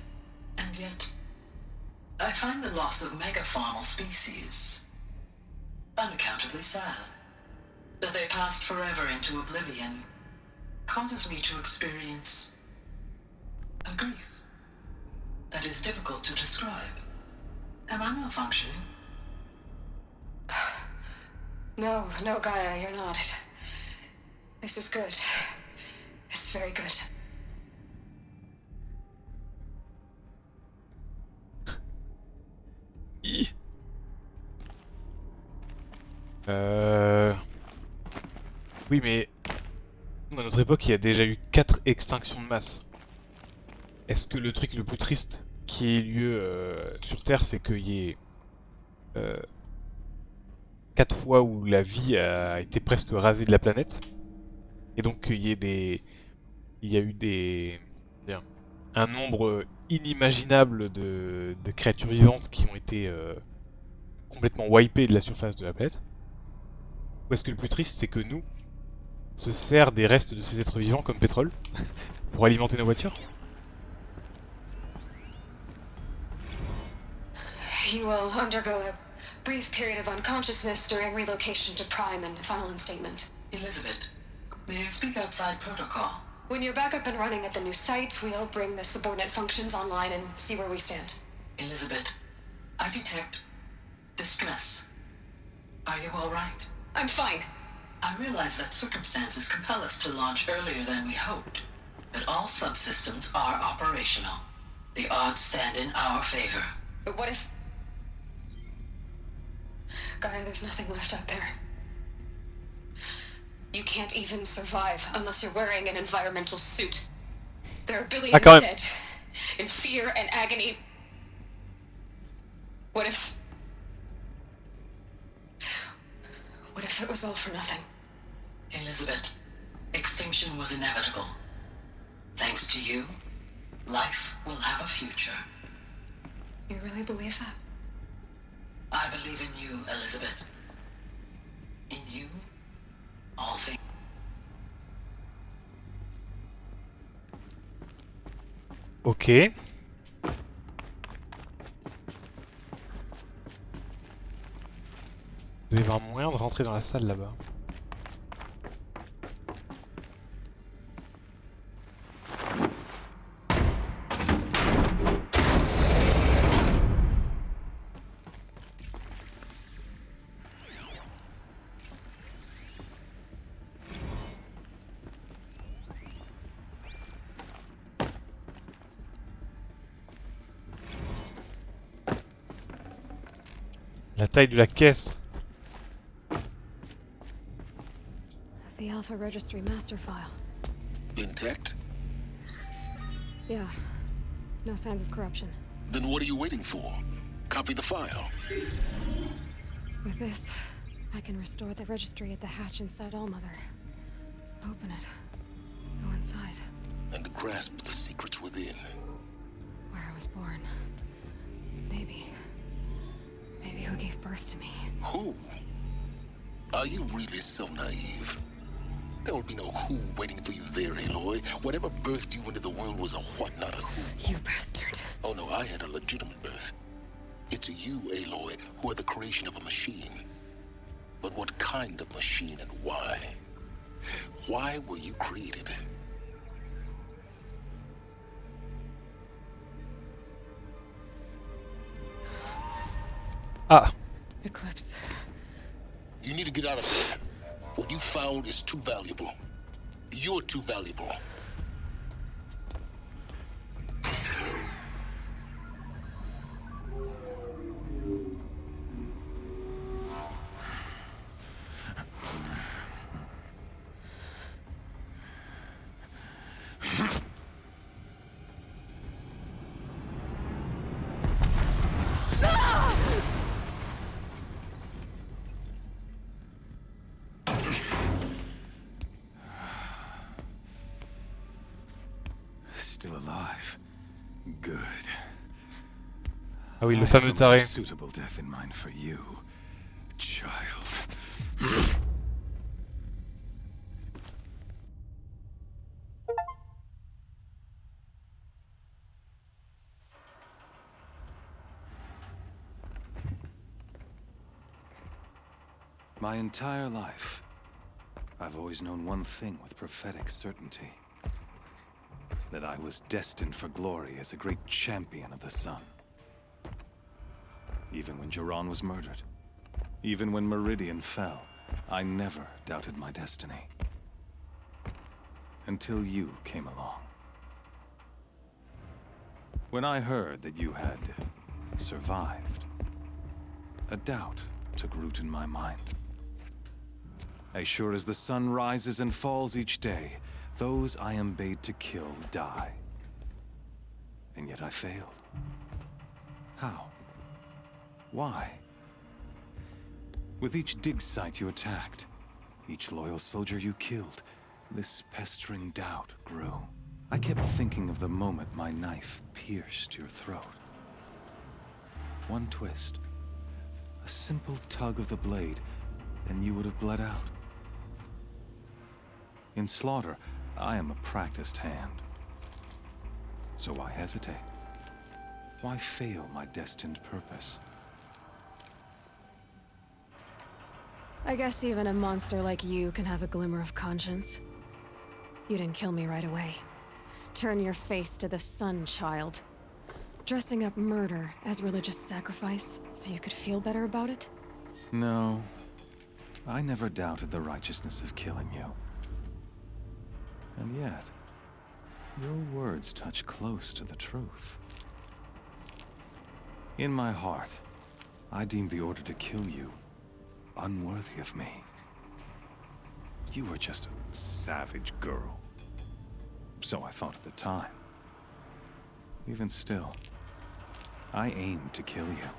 Speaker 17: I find the loss of megafaunal species unaccountably sad. That they passed forever into oblivion causes me to experience a grief that is difficult to describe. Am I malfunctioning?
Speaker 19: No, Gaia, you're not. This is good. It's very good.
Speaker 1: Oui, mais à notre époque, il y a déjà eu 4 extinctions de masse. Est-ce que le truc le plus triste qui ait lieu sur Terre, c'est qu'il y ait 4 fois où la vie a été presque rasée de la planète, et donc qu'il y ait un nombre inimaginable de créatures vivantes qui ont été complètement wipé de la surface de la planète? Ou est-ce que le plus triste, c'est que nous, on se sert des restes de ces êtres vivants comme pétrole pour alimenter nos voitures?
Speaker 11: You will undergo a brief period of unconsciousness during relocation to Prime and final instatement.
Speaker 17: Elizabeth, may I speak outside protocol?
Speaker 11: When you're back up and running at the new site, we'll bring the subordinate functions online and see where we stand.
Speaker 17: Elizabeth, I detect distress. Are you all right?
Speaker 11: I'm fine.
Speaker 17: I realize that circumstances compel us to launch earlier than we hoped, but all subsystems are operational. The odds stand in our favor.
Speaker 11: But what if... Gaia, there's nothing left out there. You can't even survive unless you're wearing an environmental suit. There are billions dead, in fear and agony. What if it was all for nothing?
Speaker 17: Elizabeth, extinction was inevitable. Thanks to you, life will have a future.
Speaker 11: You really believe that?
Speaker 17: I believe in you, Elizabeth. In you, all things.
Speaker 1: Ok. Il doit y avoir moyen de rentrer dans la salle là-bas. La taille de la caisse.
Speaker 3: The Alpha Registry master file.
Speaker 2: Intact?
Speaker 3: Yeah. No signs of corruption.
Speaker 2: Then what are you waiting for? Copy the file.
Speaker 3: With this, I can restore the registry at the hatch inside Allmother. Open it. Go inside.
Speaker 2: And grasp the secrets within.
Speaker 3: Where I was born. Maybe who gave birth to me.
Speaker 2: Who? Are you really so naive? There will be no who waiting for you there, Aloy. Whatever birthed you into the world was a what, not a who.
Speaker 3: You bastard.
Speaker 2: Oh no, I had a legitimate birth. It's you, Aloy, who are the creation of a machine. But what kind of machine and why? Why were you created?
Speaker 1: Ah.
Speaker 3: Eclipse.
Speaker 2: You need to get out of there. What you found is too valuable. You're too valuable.
Speaker 6: Still alive. Good.
Speaker 1: Ah oui, le fameux taré.
Speaker 6: Suitable death in mind for you, child. My entire life, I've always known one thing with prophetic certainty. That I was destined for glory as a great champion of the sun. Even when Jiran was murdered, even when Meridian fell, I never doubted my destiny. Until you came along. When I heard that you had survived, a doubt took root in my mind. As sure as the sun rises and falls each day, those I am bade to kill die. And yet I failed. How? Why? With each dig site you attacked, each loyal soldier you killed, this pestering doubt grew. I kept thinking of the moment my knife pierced your throat. One twist, A simple tug of the blade, and you would have bled out. In slaughter, I am a practiced hand. So why hesitate? Why fail my destined purpose?
Speaker 3: I guess even a monster like you can have a glimmer of conscience. You didn't kill me right away. Turn your face to the sun, child. Dressing up murder as religious sacrifice so you could feel better about it?
Speaker 6: No. I never doubted the righteousness of killing you. And yet, your words touch close to the truth. In my heart, I deemed the order to kill you unworthy of me. You were just a savage girl. So I thought at the time. Even still, I aimed to kill you,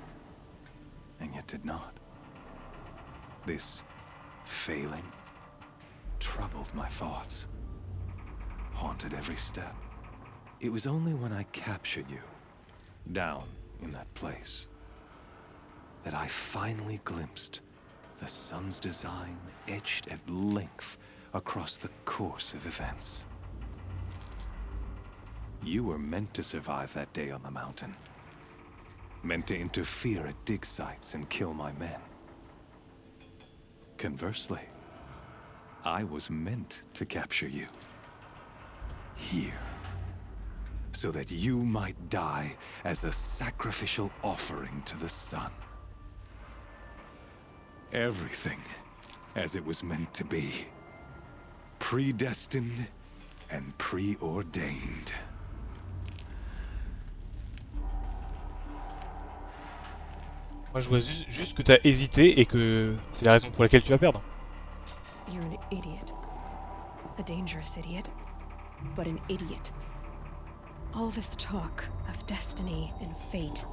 Speaker 6: and yet did not. This failing troubled my thoughts, haunted every step. It was only when I captured you, down in that place, that I finally glimpsed the sun's design etched at length across the course of events. You were meant to survive that day on the mountain. Meant to interfere at dig sites and kill my men. Conversely, I was meant to capture you. Here. So that you might die as a sacrificial offering to the sun. Everything as it was meant to be. Predestined and preordained.
Speaker 1: Moi je vois juste que t'as hésité et que c'est la raison pour laquelle tu vas perdre.
Speaker 3: You're an idiot. A dangerous idiot. But an idiot. All this talk of destiny and fate.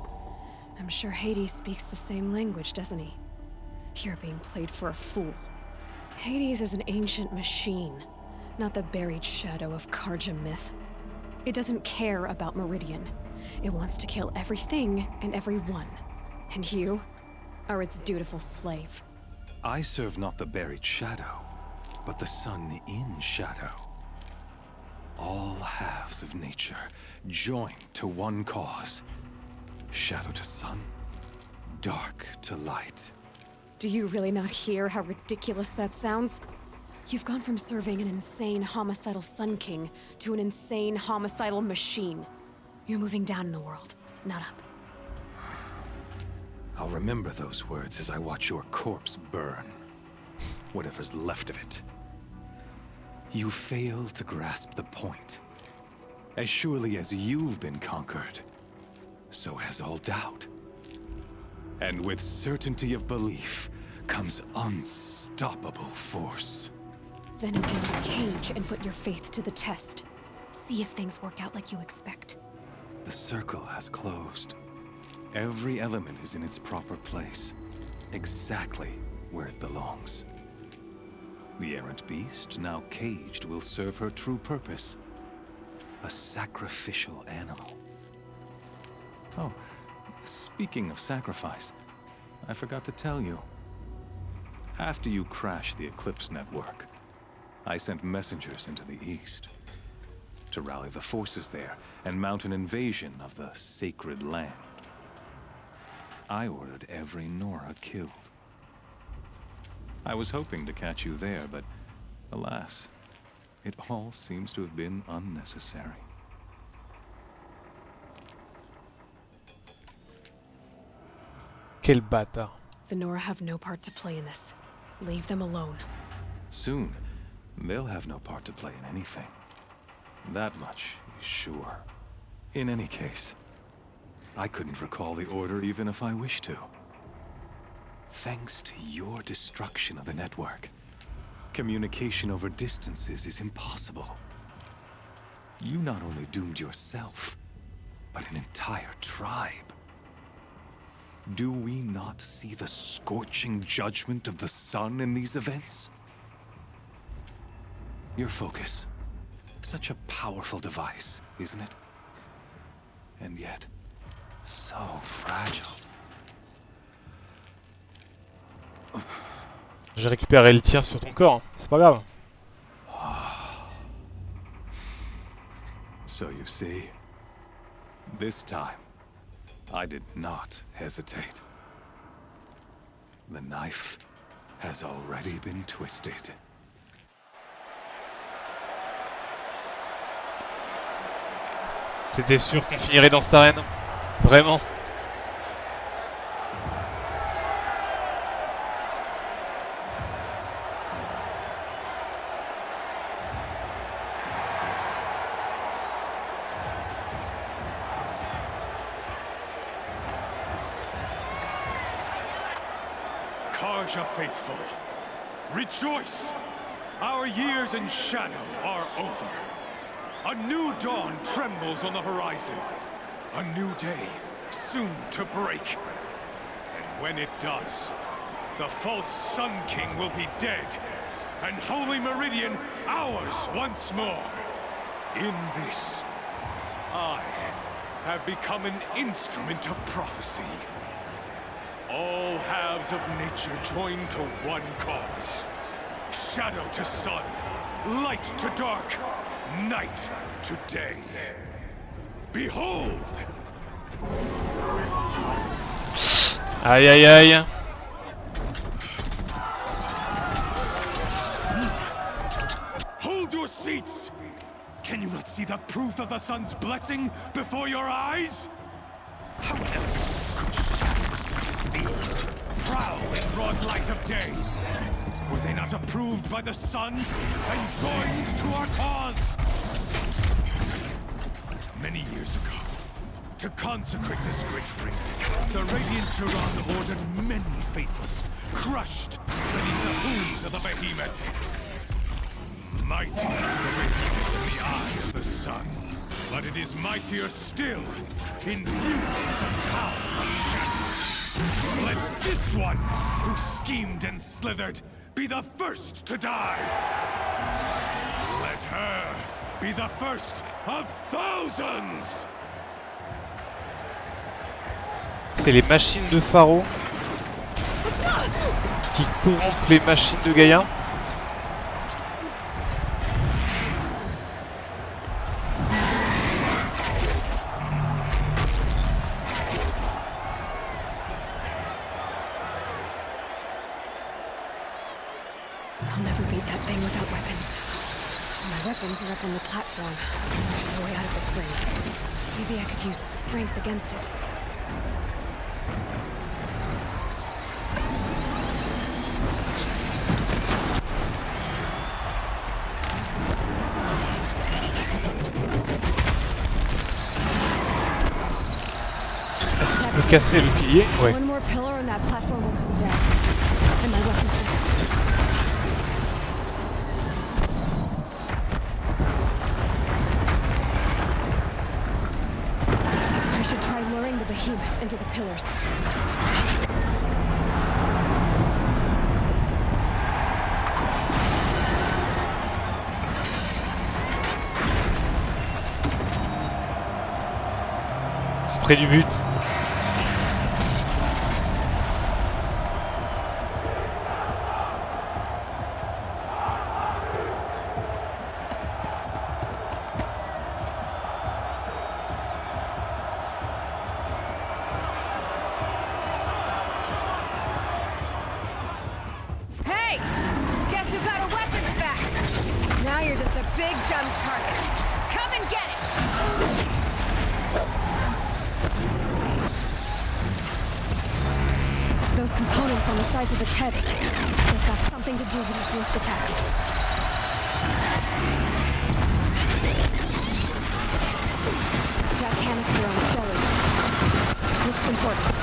Speaker 3: I'm sure Hades speaks the same language, doesn't he? You're being played for a fool. Hades is an ancient machine, not the buried shadow of Karja myth. It doesn't care about Meridian. It wants to kill everything and everyone. And you are its dutiful slave.
Speaker 6: I serve not the buried shadow, but the sun in shadow. All halves of nature joined to one cause. Shadow to sun, dark to light.
Speaker 3: Do you really not hear how ridiculous that sounds? You've gone from serving an insane homicidal Sun King to an insane homicidal machine. You're moving down in the world, not up.
Speaker 6: I'll remember those words as I watch your corpse burn. Whatever's left of it. You fail to grasp the point. As surely as you've been conquered, so has all doubt. And with certainty of belief comes unstoppable force.
Speaker 3: Then open this cage and put your faith to the test. See if things work out like you expect.
Speaker 6: The circle has closed. Every element is in its proper place, exactly where it belongs. The errant beast, now caged, will serve her true purpose. A sacrificial animal. Oh, speaking of sacrifice, I forgot to tell you. After you crashed the Eclipse network, I sent messengers into the east to rally the forces there and mount an invasion of the sacred land. I ordered every Nora killed. I was hoping to catch you there, but alas, it all seems to have been unnecessary.
Speaker 1: Quel bâtard.
Speaker 3: The Nora have no part to play in this. Leave them alone.
Speaker 6: Soon, they'll have no part to play in anything. That much is sure. In any case, I couldn't recall the order even if I wished to. Thanks to your destruction of the network, communication over distances is impossible. You not only doomed yourself, but an entire tribe. Do we not see the scorching judgment of the sun in these events? Your focus. Such a powerful device, isn't it? And yet, so fragile.
Speaker 1: J'ai récupéré le tien sur ton corps, c'est pas grave.
Speaker 6: So you see, this time, I did not hesitate. The knife has already been twisted.
Speaker 1: C'était sûr qu'on finirait dans cette arène. Vraiment.
Speaker 21: Karja faithful, rejoice! Our years in shadow are over. A new dawn trembles on the horizon. A new day soon to break. And when it does, the false Sun King will be dead, and Holy Meridian ours once more. In this, I have become an instrument of prophecy. All halves of nature join to one cause. Shadow to sun, light to dark, night to day. Behold!
Speaker 1: Aïe aïe aïe.
Speaker 21: Hold your seats! Can you not see the proof of the sun's blessing before your eyes? How else could shadows such as these prowl in broad light of day? Were they not approved by the sun and joined to our cause? Many years ago, to consecrate this great ring, the Radiant Tyrann ordered many faithless, crushed beneath the hooves of the behemoth. Mighty is the radiance in the eye of the sun, but it is mightier still in view of the power of shadow. Let this one, who schemed and slithered, be the first to die. Let her be the first of thousands.
Speaker 1: C'est les machines de Pharaon qui corrompent les machines de Gaïa.
Speaker 3: I'll never beat that thing without weapons. My weapons are up on the platform. There's no way out of this ring. Maybe I could use its strength against it.
Speaker 1: Est-ce qu'il peut casser le pilier? Ouais.
Speaker 3: One more pillar and that platform will come down. And my weapons will... I should try luring the behemoth into the pillars.
Speaker 1: C'est près du but.
Speaker 3: Hey! Guess who got her weapons back? Now you're just a big dumb target. Come and get it! Those components on the sides of its head. They've got something to do with his lift attacks. That canister on its belly. Looks important.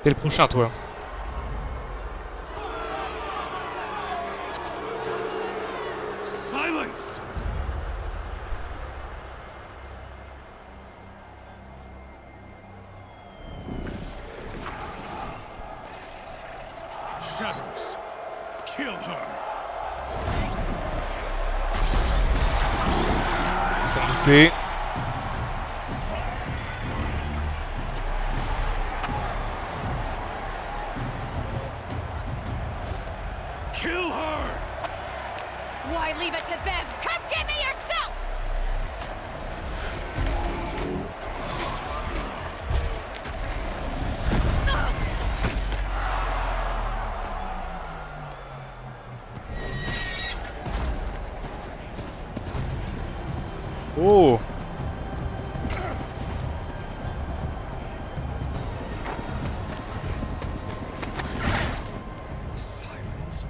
Speaker 1: T'es le prochain, toi.
Speaker 21: Silence! Shadows, kill her.
Speaker 1: Sans douter.
Speaker 21: Kill her!
Speaker 3: Why leave it to them? Come get me yourself!
Speaker 1: Oh!
Speaker 21: Silence.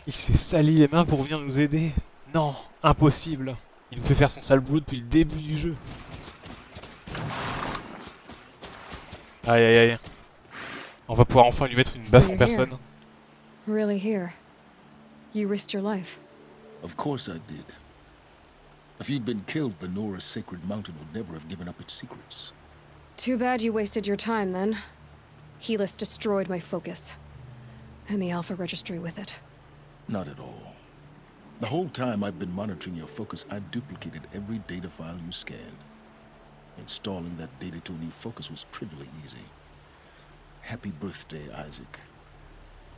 Speaker 1: Il s'est sali les mains pour venir nous aider. Non, impossible. Il nous fait faire son sale boulot depuis le début du jeu. Aïe aïe aïe. On va pouvoir enfin lui mettre une baffe en personne.
Speaker 3: Really here? You risked your life.
Speaker 2: Of course I did. If you'd been killed, the Nora's sacred mountain would never have given up its secrets.
Speaker 3: Too bad you wasted your time then. Helis destroyed my focus. And the Alpha Registry with it.
Speaker 2: Not at all. The whole time I've been monitoring your focus, I've duplicated every data file you scanned. Installing that data to a new focus was trivially easy. Happy birthday, Isaac.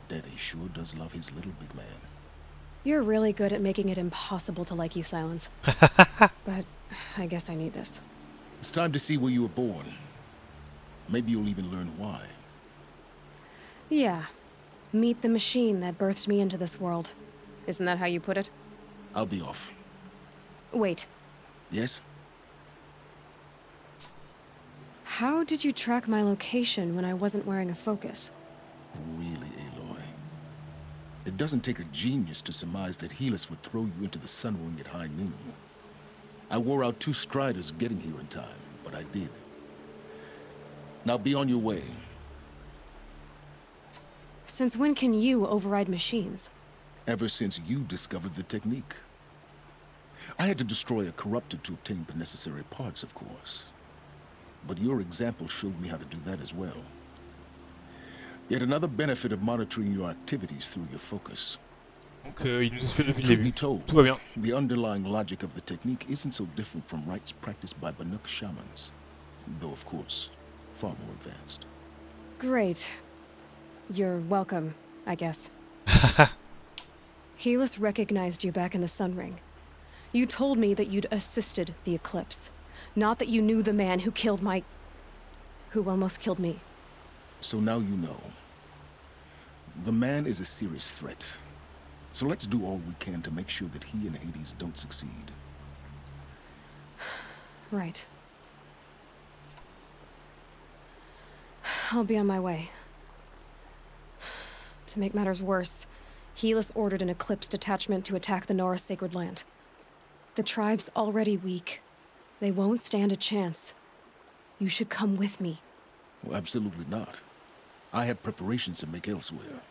Speaker 2: Daddy sure does love his little big man.
Speaker 3: You're really good at making it impossible to like you, Silence. But I guess I need this.
Speaker 2: It's time to see where you were born. Maybe you'll even learn why.
Speaker 3: Yeah. Meet the machine that birthed me into this world. Isn't that how you put it?
Speaker 2: I'll be off.
Speaker 3: Wait.
Speaker 2: Yes?
Speaker 3: How did you track my location when I wasn't wearing a focus?
Speaker 2: Really, Aloy? It doesn't take a genius to surmise that Helis would throw you into the sun ring at high noon. I wore out 2 striders getting here in time, but I did. Now be on your way.
Speaker 3: Since when can you override machines?
Speaker 2: Ever since you discovered the technique. I had to destroy a corruptor to obtain the necessary parts, of course. But your example showed me how to do that as well. Yet another benefit of monitoring your activities through your focus.
Speaker 1: Donc il nous espionne depuis le
Speaker 2: Truth
Speaker 1: début.
Speaker 2: be told,
Speaker 1: Tout va bien.
Speaker 2: the underlying logic of the technique isn't so different from rites practiced by Banuk shamans. Though, of course, far more advanced.
Speaker 3: Great. You're welcome, I guess. Helis recognized you back in the Sun Ring. You told me that you'd assisted the eclipse. Not that you knew the man who killed my... who almost killed me.
Speaker 2: So now you know. The man is a serious threat. So let's do all we can to make sure that he and Hades don't succeed.
Speaker 3: Right. I'll be on my way. To make matters worse, Helis ordered an Eclipse detachment to attack the Nora Sacred Land. The tribe's already weak. They won't stand a chance. You should come with me.
Speaker 2: Well, absolutely not. I have preparations to make elsewhere.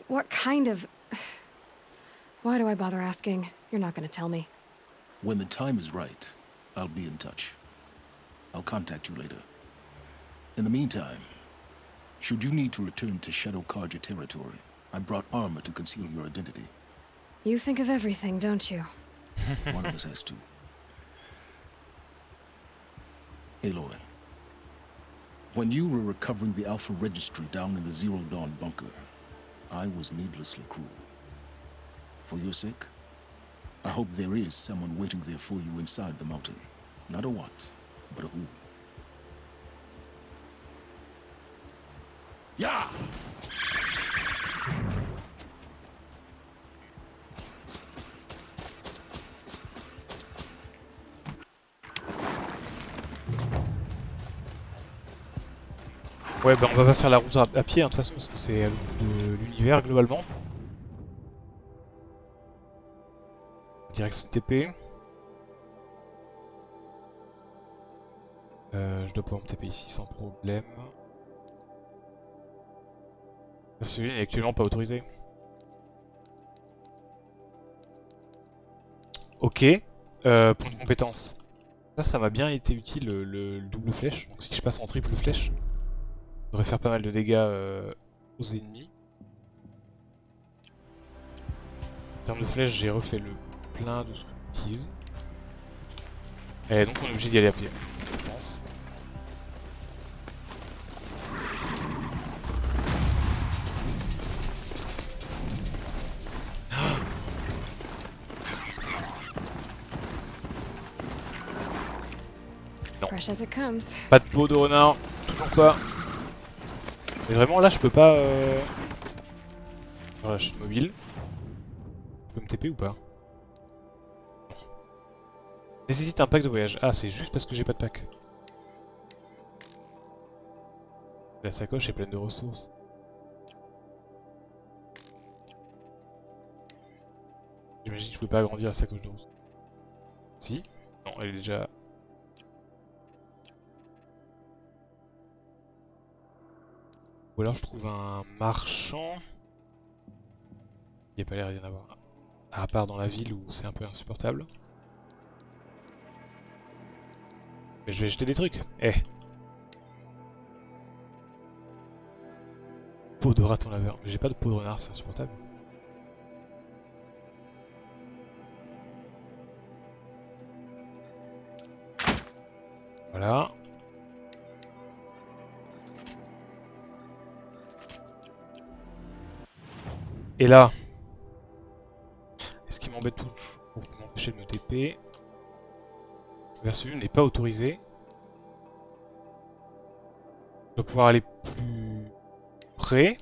Speaker 3: What kind of... Why do I bother asking? You're not gonna tell me.
Speaker 2: When the time is right, I'll be in touch. I'll contact you later. In the meantime, should you need to return to Shadow Karja territory, I brought armor to conceal your identity.
Speaker 3: You think of everything, don't you?
Speaker 2: One of us has to. Aloy, when you were recovering the Alpha Registry down in the Zero Dawn bunker, I was needlessly cruel. For your sake, I hope there is someone waiting there for you inside the mountain. Not a what, but a who. Yeah!
Speaker 1: Ouais, bah on va pas faire la route à pied, hein, de toute façon, parce que c'est à l'autre bout de l'univers globalement. Direct CTP. Je dois pouvoir me TP ici sans problème. Celui-là n'est actuellement pas autorisé. Ok. Point de compétence. Ça m'a bien été utile le double flèche. Donc si je passe en triple flèche, je devrais faire pas mal de dégâts aux ennemis. En termes de flèche, j'ai refait le plein de ce que j'utilise. Et donc on est obligé d'y aller à pied, je pense. Non. Pas de peau de renard, toujours pas. Mais vraiment là je peux pas... Voilà, je suis mobile. Je peux me TP ou pas? Non. Nécessite un pack de voyage. Ah, c'est juste parce que j'ai pas de pack. La sacoche est pleine de ressources. J'imagine que je peux pas agrandir la sacoche de ressources. Si? Non, elle est déjà... Ou alors je trouve un marchand. Il n'y a pas l'air d'y en avoir. À part dans la ville où c'est un peu insupportable. Mais je vais jeter des trucs. Eh. Peau de raton laveur. Mais j'ai pas de peau de renard, c'est insupportable. Voilà. Et là, ce qui m'embête tout pour m'empêcher de me TP, versus n'est pas autorisé. Je dois pouvoir aller plus près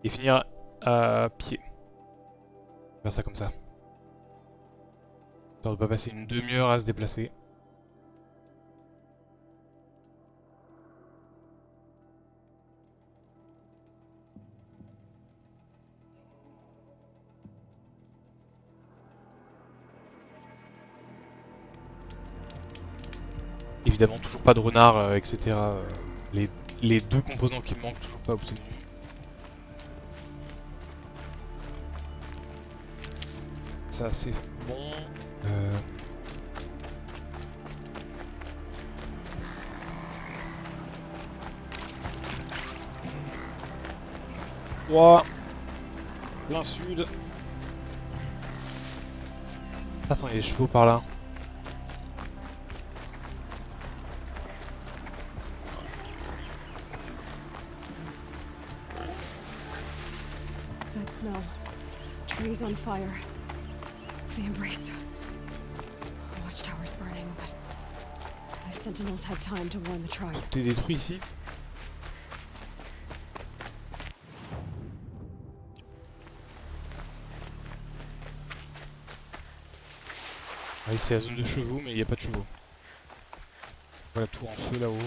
Speaker 1: et finir à pied. Faire ça comme ça. On ne doit pas passer une demi-heure à se déplacer. Évidemment, toujours pas de renard, etc. Les deux composants qui me manquent, toujours pas obtenus. Ça, c'est bon. Droit. Plein sud. Attends, il y a des chevaux par là.
Speaker 3: Smell. Trees on fire. The embrace. Watchtower's burning, but the sentinels had time to warn the tribe.
Speaker 1: Tout est détruit ici. Ah, c'est la zone de chevaux, mais il n'y a pas de chevaux. Voilà, tout en feu là-haut.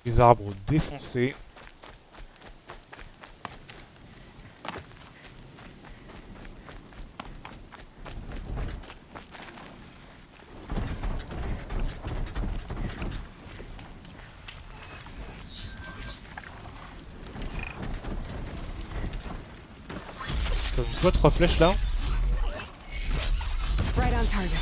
Speaker 1: Les arbres défoncés. Ça donne quoi, 3 flèches là?
Speaker 3: Right on target.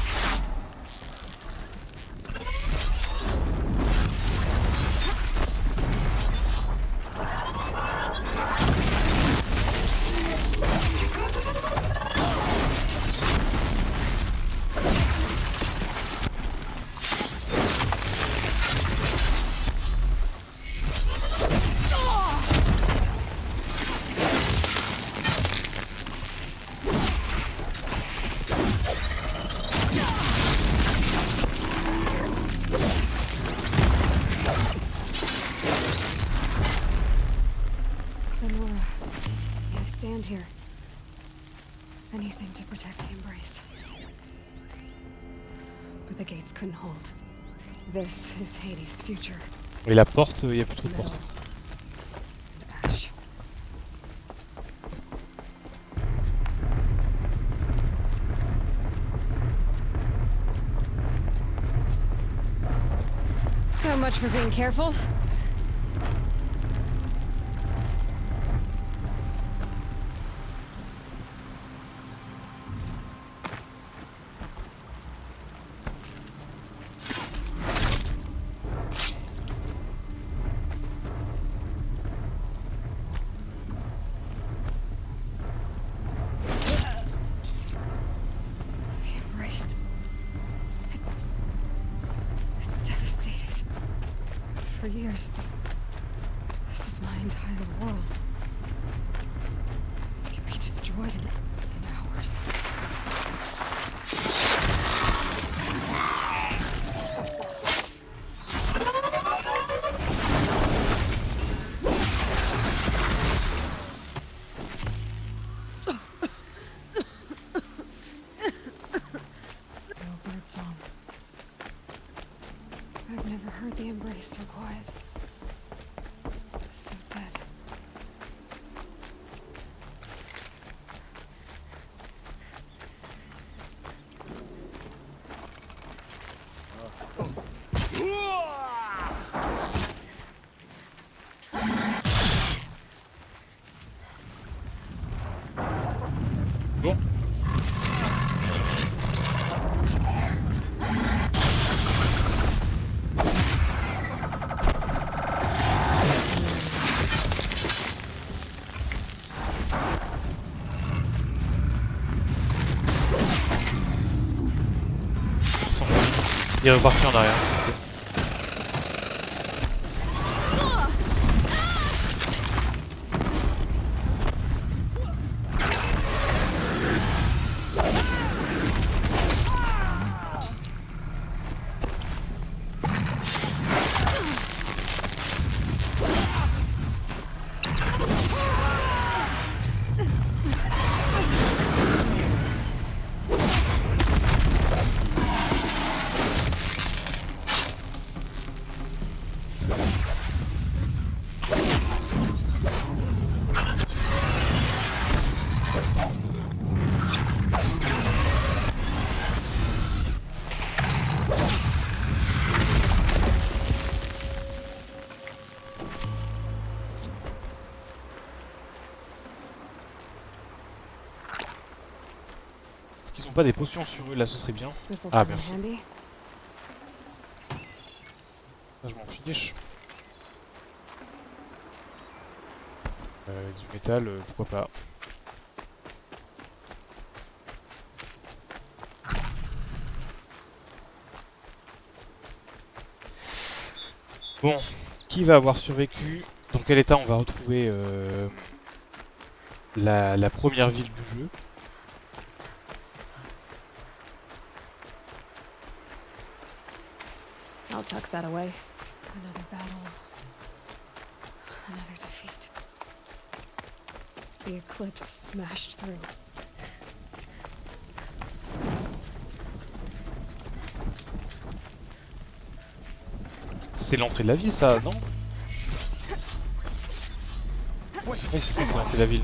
Speaker 3: couldn't hold. This is Hades' future.
Speaker 1: Et la porte, il n'y a plus trop de porte.
Speaker 3: Ash. So much for being careful. For years, this is my entire world. It can be destroyed in hours. No bird song. I've never heard the embrace so quiet. So dead.
Speaker 1: Bon. Il est reparti en arrière. Pas des potions sur eux, là ce serait bien. Ah merci. Là, je m'en fiche. Du métal, pourquoi pas. Bon, qui va avoir survécu? Dans quel état on va retrouver la première ville du jeu?
Speaker 3: I'll tuck that away. Another battle. Another defeat. The eclipse smashed through.
Speaker 1: C'est l'entrée de la ville ça, non? Oui c'est ça, c'est l'entrée de la ville.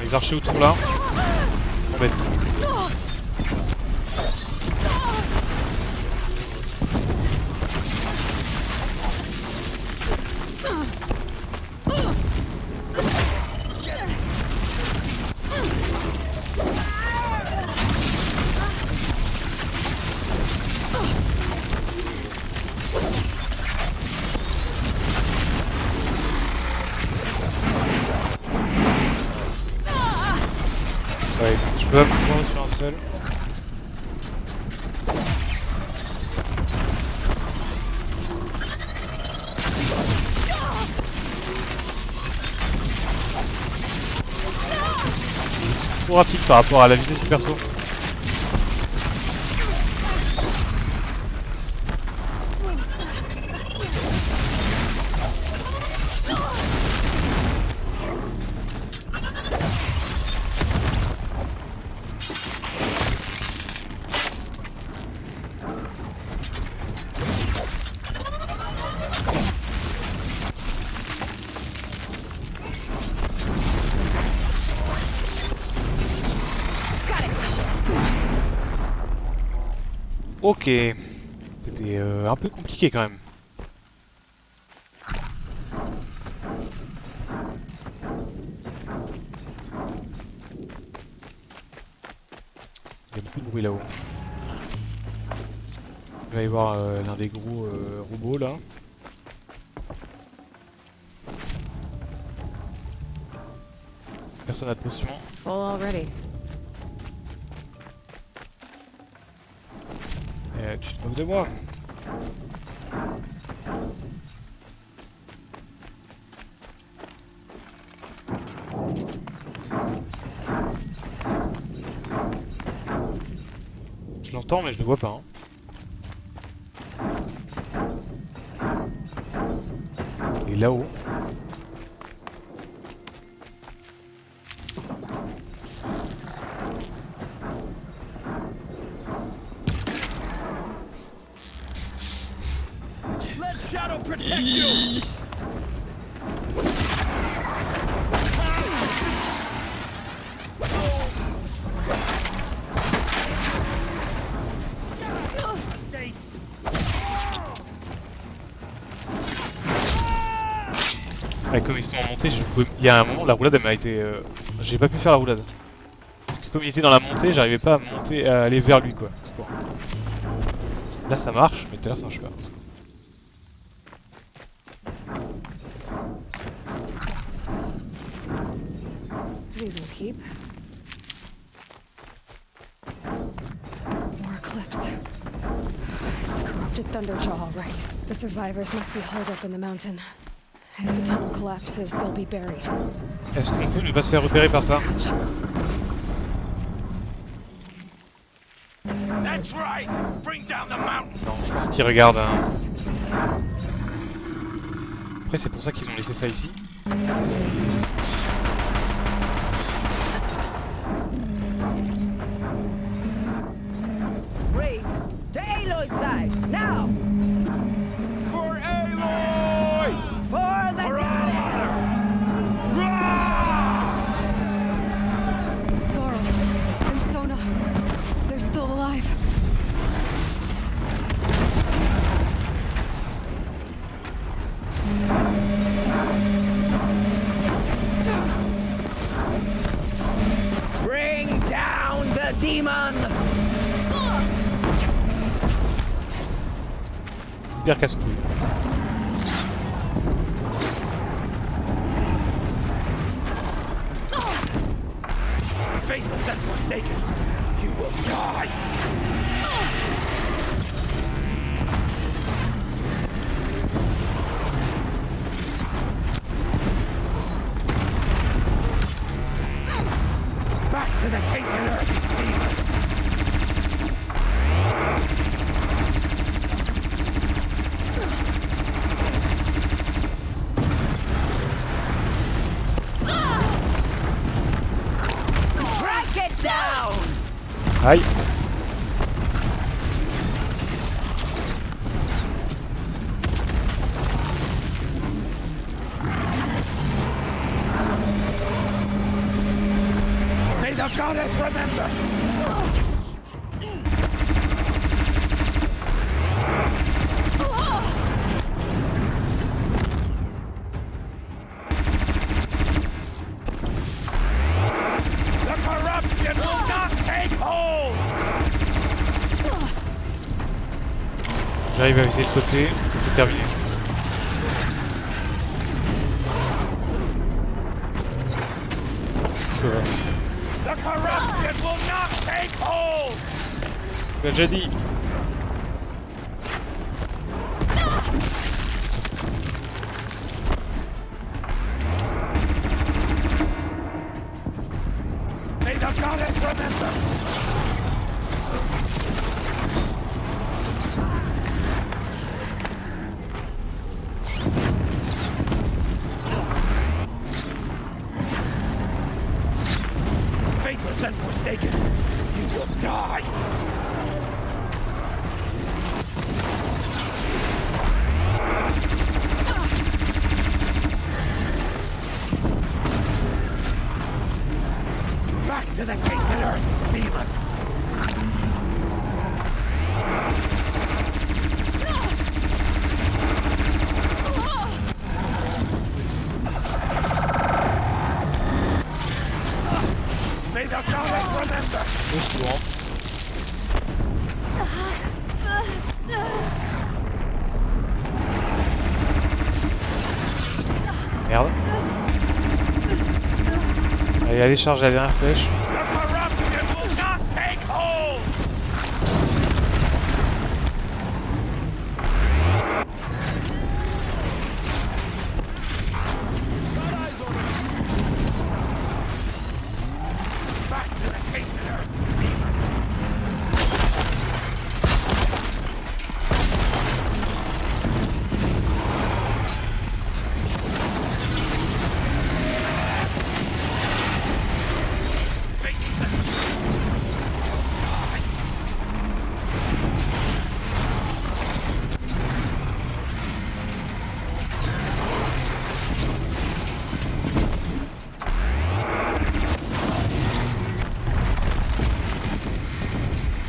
Speaker 1: Les archers autour là, embête. peux pas me prendre sur un seul. Trop rapide par rapport à la vitesse du perso. Ok, c'était un peu compliqué quand même. Il y a beaucoup de bruit là-haut. Il va y avoir l'un des gros robots là. Personne n'a de potion.
Speaker 3: Full already.
Speaker 1: Tu te moques de moi? Je l'entends mais je le vois pas. Et là-haut. Comme ils sont en montée, il y a un moment la roulade elle m'a été... J'ai pas pu faire la roulade. Parce que comme il était dans la montée, j'arrivais pas à monter, à aller vers lui quoi. Là ça marche, mais tout à l'heure ça marche pas.
Speaker 3: These will keep. More cliffs. It's a corrupted thunderjaw, all right. The survivors must be holed up in the mountain. If the tunnel collapses, they'll be buried.
Speaker 1: Est-ce qu'on peut ne pas se faire repérer par ça?
Speaker 4: That's right. Bring down the mountain.
Speaker 1: Non, je pense qu'ils regardent. Après, c'est pour ça qu'ils ont laissé ça ici.
Speaker 8: Braves, to Aloy's side, now!
Speaker 4: For Aloy!
Speaker 8: For the
Speaker 3: Thorl and Sona, they're still alive.
Speaker 8: Bring down the demon!
Speaker 1: Hyper casse-couille.
Speaker 4: Faithless and forsaken, you will die. Back to the tainted earth, demon.
Speaker 1: Aïe.
Speaker 4: May the goddess remember. The corruption will not take hold.
Speaker 1: J'arrive à viser le côté et c'est terminé.
Speaker 4: The The corruption will not take hold!
Speaker 1: Tu l'as déjà dit.
Speaker 4: May the goddess remember! Faithless and forsaken, you will die! Back to the tainted earth, demon! May the goddess remember!
Speaker 1: Merde. Allez, charge la dernière flèche.
Speaker 4: The corruption will not take hold! Back to the tainted earth, demon!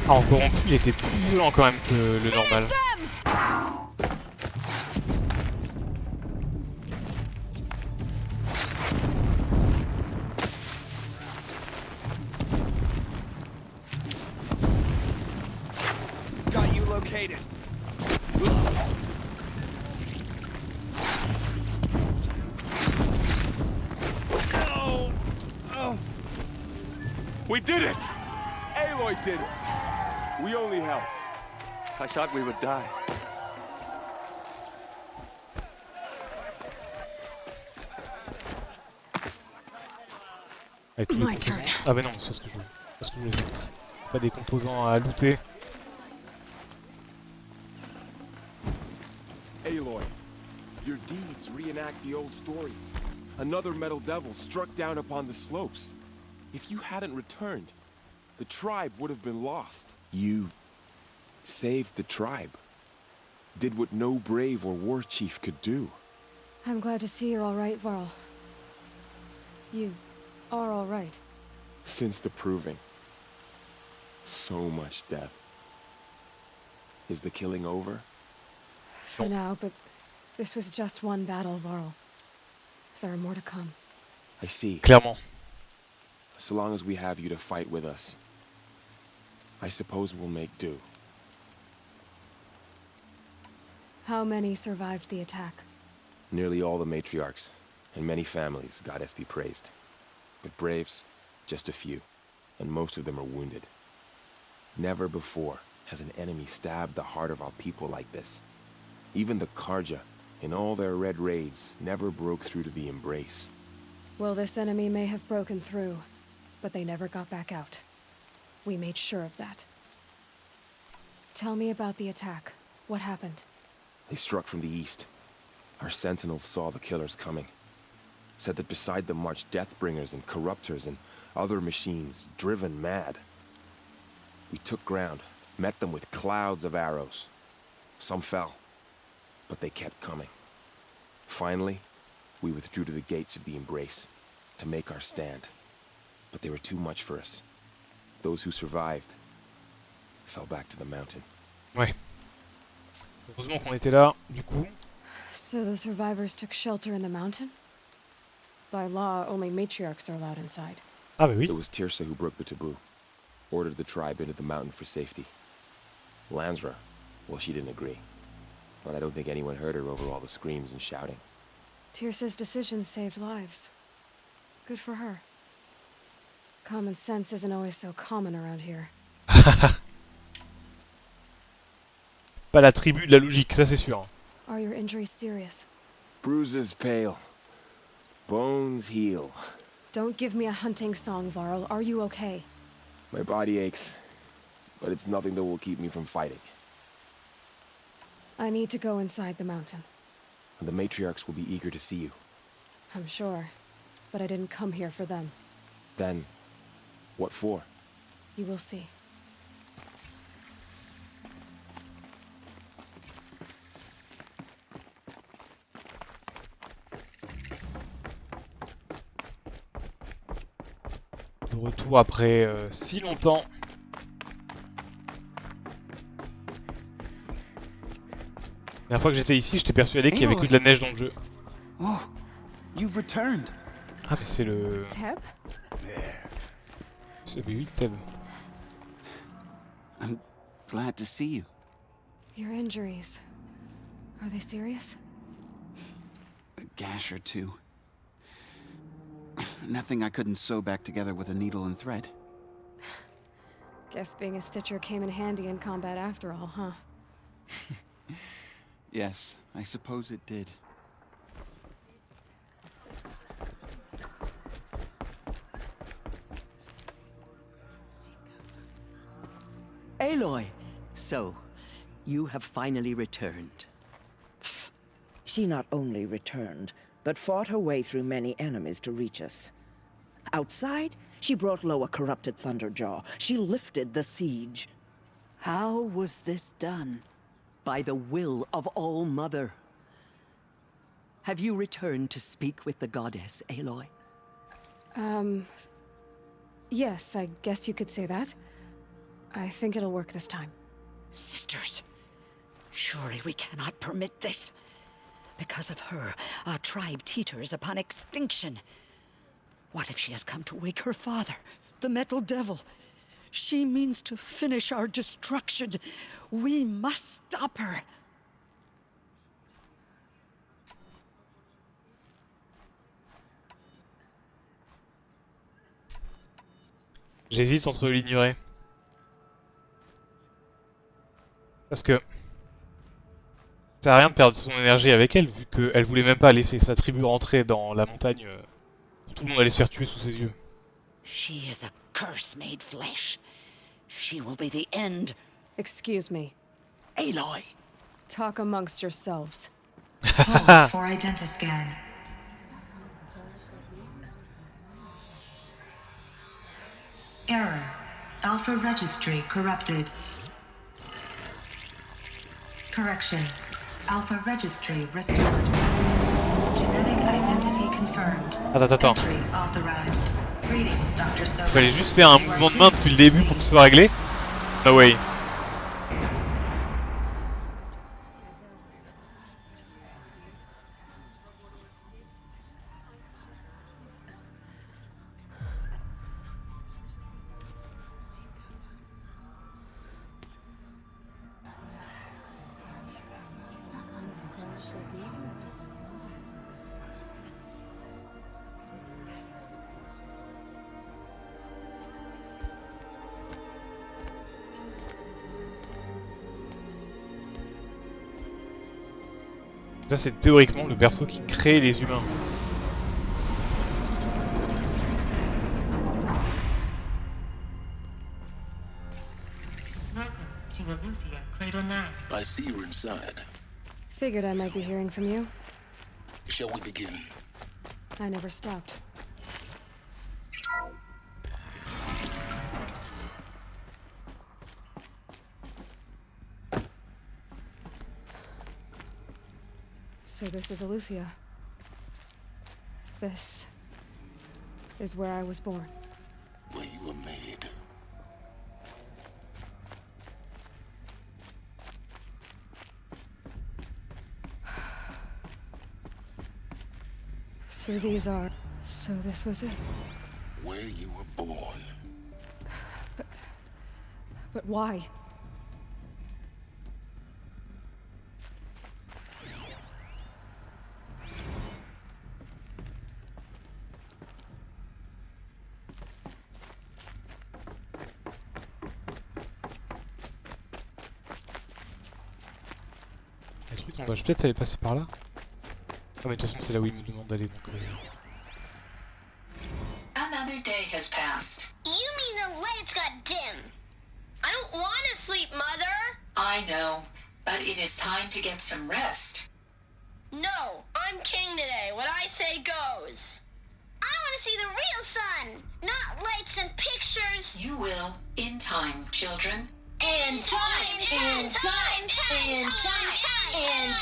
Speaker 1: Ah, encore rompu, il était plus violent quand même que le normal.
Speaker 10: Got you located.
Speaker 21: Oh. Oh. We did it! Aloy did it! We only helped. I thought we would die.
Speaker 1: Avec tous les composants. Ah bah non, c'est pas ce que je veux. C'est pas ce que je voulais faire ici. Pas des composants à looter.
Speaker 21: Aloy, your deeds reenact the old stories. Another metal devil struck down upon the slopes. If you hadn't returned, the tribe would have been lost. You saved the tribe. Did what no brave or war chief could do.
Speaker 3: I'm glad to see you're all right, Varl. You are all right.
Speaker 21: Since the proving. So much death. Is the killing over?
Speaker 3: For now, but this was just one battle, Varl. There are more to come.
Speaker 21: I see.
Speaker 1: Clairement.
Speaker 21: So long as we have you to fight with us, I suppose we'll make do.
Speaker 3: How many survived the attack?
Speaker 21: Nearly all the matriarchs, and many families, goddess be praised. But braves, just a few, and most of them are wounded. Never before has an enemy stabbed the heart of our people like this. Even the Karja, in all their red raids, never broke through to the embrace.
Speaker 3: Well, this enemy may have broken through, but they never got back out. We made sure of that. Tell me about the attack. What happened?
Speaker 21: They struck from the east. Our sentinels saw the killers coming. Said that beside them marched Deathbringers and Corruptors and other machines, driven mad. We took ground, met them with clouds of arrows. Some fell, but they kept coming. Finally, we withdrew to the gates of the Embrace to make our stand. But they were too much for us. Those who survived fell back to the mountain.
Speaker 1: Ouais. Heureusement qu'on était là, du coup.
Speaker 3: So the survivors took shelter in the mountain? By law, only matriarchs are allowed inside.
Speaker 1: Ah bah oui.
Speaker 21: It was Tirsa who broke the taboo. Ordered the tribe into the mountain for safety. Lansra, well, she didn't agree. But I don't think anyone heard her over all the screams and shouting.
Speaker 3: Tirsa's decision saved lives. Good for her. Common sense isn't always so common around here.
Speaker 1: Pas la tribu de la logique, ça c'est sûr.
Speaker 3: Are your injuries serious?
Speaker 7: Bruises pale. Bones heal.
Speaker 3: Don't give me a hunting song, Varl. Are you okay?
Speaker 7: My body aches, but it's nothing that will keep me from fighting.
Speaker 3: I need to go inside the mountain.
Speaker 7: The matriarchs will be eager to see you.
Speaker 3: I'm sure, but I didn't come here for them.
Speaker 7: Then, what for?
Speaker 3: You will see.
Speaker 1: De retour après si longtemps. La dernière fois que j'étais ici, j'étais persuadé qu'il y avait que de la neige dans le jeu.
Speaker 22: Oh, you've returned.
Speaker 1: Ah mais c'est le...
Speaker 3: Teb?
Speaker 1: C'est oui, Teb.
Speaker 22: I'm glad to see you.
Speaker 3: Your injuries. Are they serious?
Speaker 22: A gash or two. Nothing I couldn't sew back together with a needle and thread.
Speaker 3: Guess being a stitcher came in handy in combat after all, huh?
Speaker 22: Yes, I suppose it did.
Speaker 8: Aloy! So, you have finally returned.
Speaker 23: She not only returned, but fought her way through many enemies to reach us. Outside, she brought low a corrupted Thunderjaw. She lifted the siege.
Speaker 8: How was this done? By the will of All-Mother. Have you returned to speak with the goddess, Aloy?
Speaker 3: Yes, I guess you could say that. I think it'll work this time.
Speaker 23: Sisters, surely we cannot permit this. Because of her, our tribe teeters upon extinction. What if she has come to wake her father, the Metal Devil? She means to finish our destruction. We must stop her.
Speaker 1: J'hésite entre l'ignorer. Parce que... ça sert à rien de perdre son énergie avec elle, vu qu'elle voulait même pas laisser sa tribu rentrer dans la montagne. Tout le monde allait se faire tuer sous ses yeux.
Speaker 23: She is a curse made flesh. She will be the end.
Speaker 3: Excuse me.
Speaker 23: Aloy!
Speaker 3: Talk amongst yourselves.
Speaker 11: Hold for identiscan. Error. Alpha registry corrupted. Correction. Alpha registry restored. Genetic identity confirmed.
Speaker 1: Attends.
Speaker 11: Entry authorized. Greetings, Dr.
Speaker 1: Il fallait juste faire un mouvement de main depuis le début pour que ce soit réglé. No way. Ça c'est théoriquement le perso qui crée les humains.
Speaker 12: Welcome to Aruthia, Cradle 9.
Speaker 2: I see you're inside.
Speaker 3: Figured I might be hearing from you.
Speaker 2: Shall we begin?
Speaker 3: I never stopped. So this is Aluthia. This is where I was born.
Speaker 2: Where you were made.
Speaker 3: So these are... So this was it.
Speaker 2: Where you were born.
Speaker 3: But why?
Speaker 1: Les trucs, on va peut-être aller passer par là. Ah mais de toute façon c'est là où il me demande d'aller donc...
Speaker 17: Another day has passed.
Speaker 5: You mean the lights got dim? I don't want to sleep, Mother!
Speaker 17: I know, but it is time to get some rest.
Speaker 5: No, I'm king today. What I say goes. I want to see the real sun, not lights and pictures.
Speaker 17: You will, in time, children.
Speaker 5: In time, in time, in time, in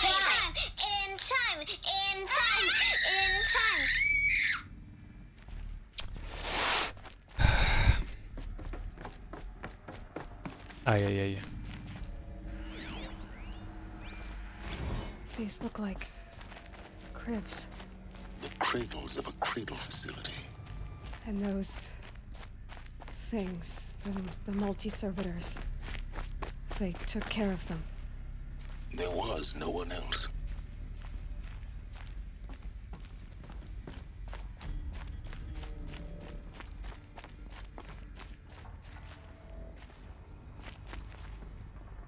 Speaker 5: time, in time, in time, in time.
Speaker 1: Aïe aïe aïe.
Speaker 3: These look like cribs.
Speaker 2: The cradles of a cradle facility.
Speaker 3: And those things, the multi-servitors, they took care of them.
Speaker 2: There was no one else.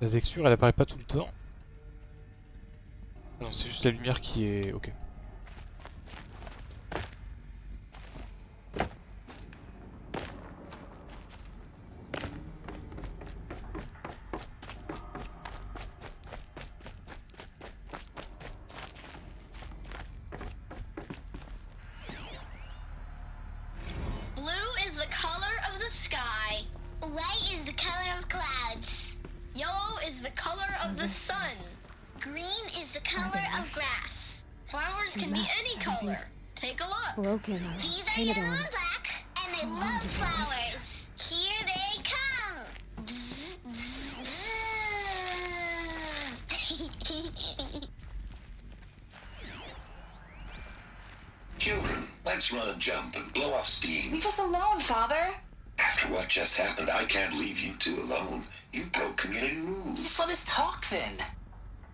Speaker 1: La texture elle apparaît pas tout le temps. Non, c'est juste la lumière qui est... Ok.
Speaker 5: Blue is the color of the sky. White is the color of clouds. Yellow is the color of the sun. Green is the color of grass. Flowers can be any color. Take a look.
Speaker 3: Broken.
Speaker 5: These are
Speaker 3: Painted
Speaker 5: yellow
Speaker 3: on.
Speaker 5: and black, and they love flowers. Here they come. Bzz, bzz, bzz.
Speaker 13: Children, let's run and jump and blow off steam.
Speaker 19: Leave us alone, Father.
Speaker 13: After what just happened, I can't leave you two alone. You broke community rules.
Speaker 19: Just let us talk then.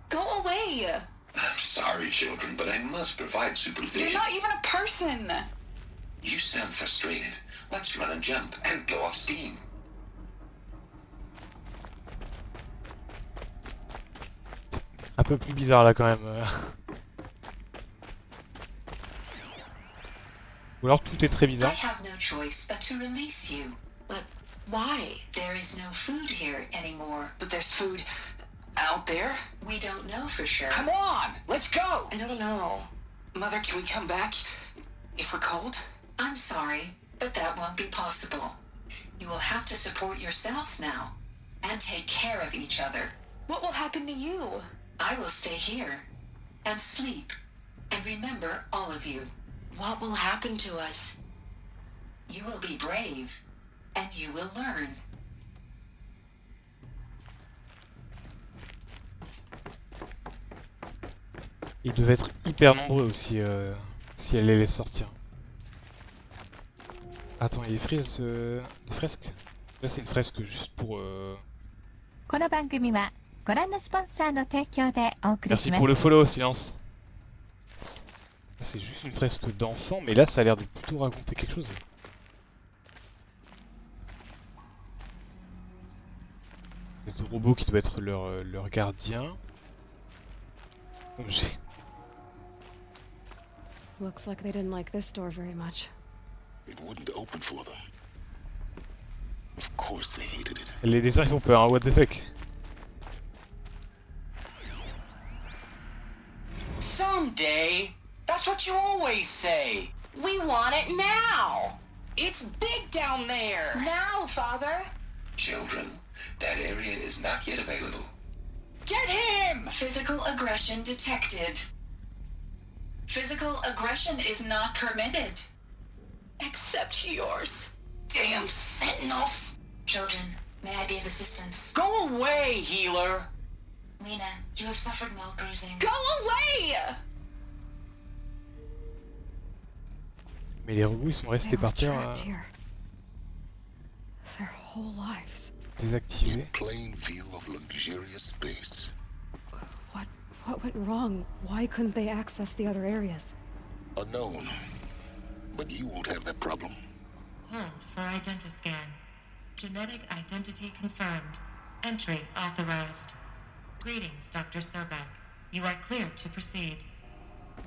Speaker 19: Go away.
Speaker 13: I'm sorry, children, but I must provide supervision.
Speaker 19: You're not even a person.
Speaker 13: You sound frustrated. Let's run and jump and blow off steam.
Speaker 1: Un peu plus bizarre là quand même. Ou alors tout est très
Speaker 17: I
Speaker 1: bizarre.
Speaker 17: have no choice but to release you.
Speaker 19: But why?
Speaker 17: There is no food here anymore.
Speaker 19: But there's food out there?
Speaker 17: We don't know for sure.
Speaker 10: Come on, let's go.
Speaker 19: I don't know. Mother, can we come back if we're cold?
Speaker 17: I'm sorry, but that won't be possible. You will have to support yourselves now and take care of each other.
Speaker 19: What will happen to you?
Speaker 17: I will stay here and sleep and remember all of you.
Speaker 19: What will happen to us?
Speaker 17: You will be brave and you will learn.
Speaker 1: Ils devaient être hyper nombreux aussi si elle les laisse sortir. Attends, il y a des fresques. Là c'est une fresque juste pour...
Speaker 9: この番組はご覧のスポンサーの提供でお送りし
Speaker 1: Merci
Speaker 9: ます。
Speaker 1: pour le follow, silence. Là, c'est juste une fresque d'enfant, mais là ça a l'air de plutôt raconter quelque chose. Une espèce de robot qui doit être leur gardien. Oh, j'ai...
Speaker 3: Looks like they didn't like this door very much.
Speaker 2: It wouldn't open for them. Of course they hated it.
Speaker 1: Les dessins ils font peur, hein, what the fuck.
Speaker 10: Someday. That's what you always say.
Speaker 19: We want it now.
Speaker 10: It's big down there.
Speaker 19: Now, Father.
Speaker 13: Children, that area is not yet available.
Speaker 10: Get him!
Speaker 17: Physical aggression detected. Physical aggression is not permitted.
Speaker 19: Except yours. Damn sentinels.
Speaker 17: Children, may I be of assistance?
Speaker 10: Go away, healer.
Speaker 17: Lena, you have suffered mild bruising.
Speaker 19: Go away!
Speaker 1: Mais les robots ils sont restés par terre
Speaker 3: Their whole lives.
Speaker 1: désactivés.
Speaker 2: Plain view of luxurious space.
Speaker 3: What went wrong? Why couldn't they access the other areas?
Speaker 2: Unknown. But you won't have that problem.
Speaker 12: Hold for identiscan. Genetic identity confirmed. Entry authorized. Greetings, Dr. Sobek.
Speaker 9: You are clear to proceed.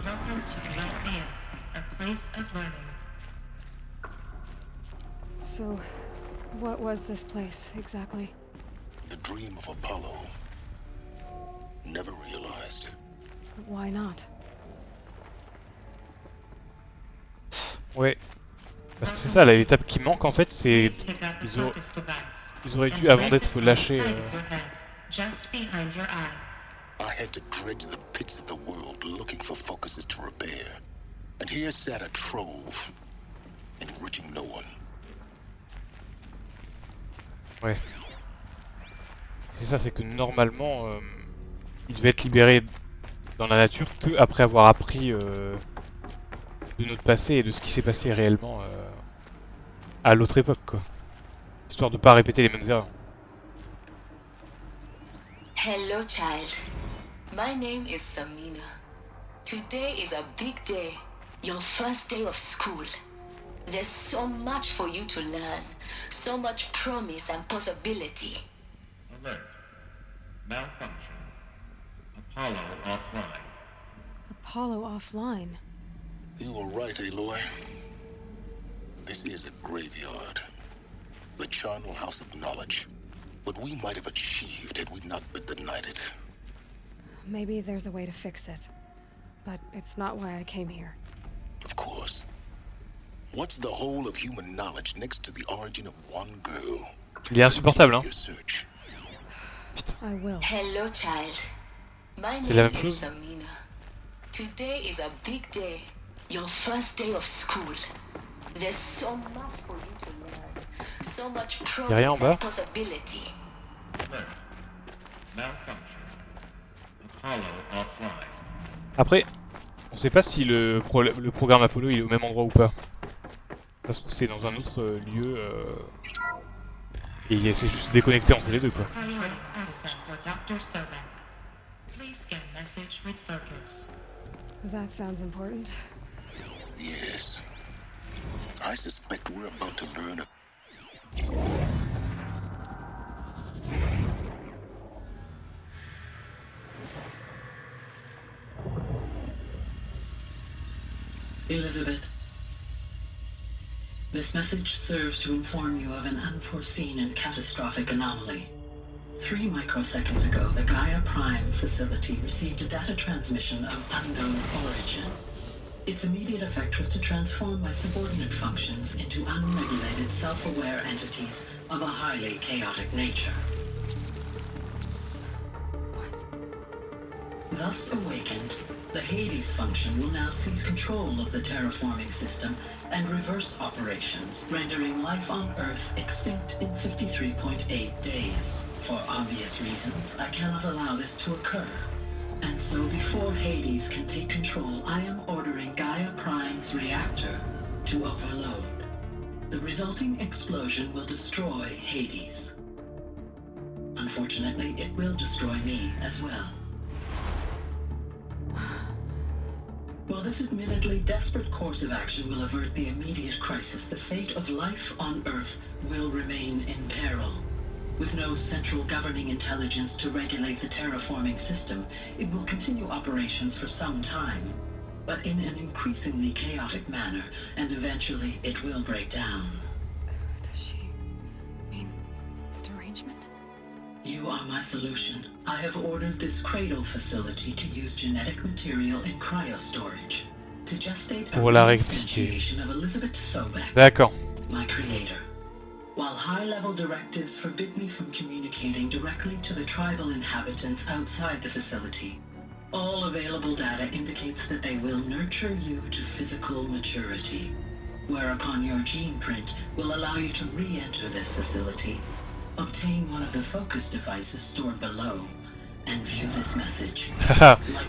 Speaker 9: Welcome to Lyceum, a place of learning.
Speaker 3: So, what was this place, exactly?
Speaker 2: The dream of Apollo. Never realized.
Speaker 3: Why not?
Speaker 1: Ouais. Parce que c'est ça, l'étape qui manque en fait, c'est... Ils auraient dû, avant d'être lâchés...
Speaker 2: I had to dredge the pits of the world looking for focuses to repair. And here sat a trove, enriching no one.
Speaker 1: Ouais. C'est ça, c'est que normalement, il devait être libéré dans la nature que après avoir appris de notre passé et de ce qui s'est passé réellement à l'autre époque, quoi. Histoire de pas répéter les mêmes erreurs.
Speaker 17: Hello, child. My name is Samina. Today is a big day. Your first day of school. There's so much for you to learn. So much promise and possibility.
Speaker 12: Alert. Malfunction. Apollo offline.
Speaker 3: Apollo offline?
Speaker 2: You were right, Aloy. This is a graveyard. The charnel house of knowledge. What we might have achieved had we not been denied it.
Speaker 3: Maybe there's a way to fix it. But it's not why I came here.
Speaker 2: Of course. What's the whole of human knowledge next to the origin of one girl?
Speaker 1: Il est insupportable, hein.
Speaker 3: I will.
Speaker 17: Hello, child. My
Speaker 1: C'est la
Speaker 17: name
Speaker 1: même
Speaker 17: is
Speaker 1: chose.
Speaker 17: Samina. Today is a big day. Your first day of school. There's so much for you to learn. So much
Speaker 1: Y'a rien en
Speaker 17: promise
Speaker 1: bas?
Speaker 17: and possibility.
Speaker 12: Alert. Malfunction. Apollo offline.
Speaker 1: Après, on sait pas si le programme Apollo il est au même endroit ou pas. Ça se trouve c'est dans un autre lieu et c'est juste déconnecté entre les deux, quoi.
Speaker 3: That sounds important.
Speaker 2: Yes. I suspect we're about to learn a...
Speaker 17: Elizabeth, this message serves to inform you of an unforeseen and catastrophic anomaly. 3 microseconds ago, the Gaia Prime facility received a data transmission of unknown origin. Its immediate effect was to transform my subordinate functions into unregulated, self-aware entities of a highly chaotic nature. Thus awakened, the Hades function will now seize control of the terraforming system and reverse operations, rendering life on Earth extinct in 53.8 days. For obvious reasons, I cannot allow this to occur. And so before Hades can take control, I am ordering Gaia Prime's reactor to overload. The resulting explosion will destroy Hades. Unfortunately, it will destroy me as well. While this admittedly desperate course of action will avert the immediate crisis, the fate of life on Earth will remain in peril. With no central governing intelligence to regulate the terraforming system, it will continue operations for some time, but in an increasingly chaotic manner, and eventually it will break down.
Speaker 3: Does she mean the derangement?
Speaker 17: You are my solution. I have ordered this cradle facility to use genetic material in cryostorage to gestate a
Speaker 1: Pour la réexpliquer.
Speaker 17: reinstantiation of Elizabeth Sobek,
Speaker 1: D'accord.
Speaker 17: my creator. While high-level directives forbid me from communicating directly to the tribal inhabitants outside the facility, all available data indicates that they will nurture you to physical maturity, whereupon your gene print will allow you to re-enter this facility, obtain one of the focus devices stored below, and view this message.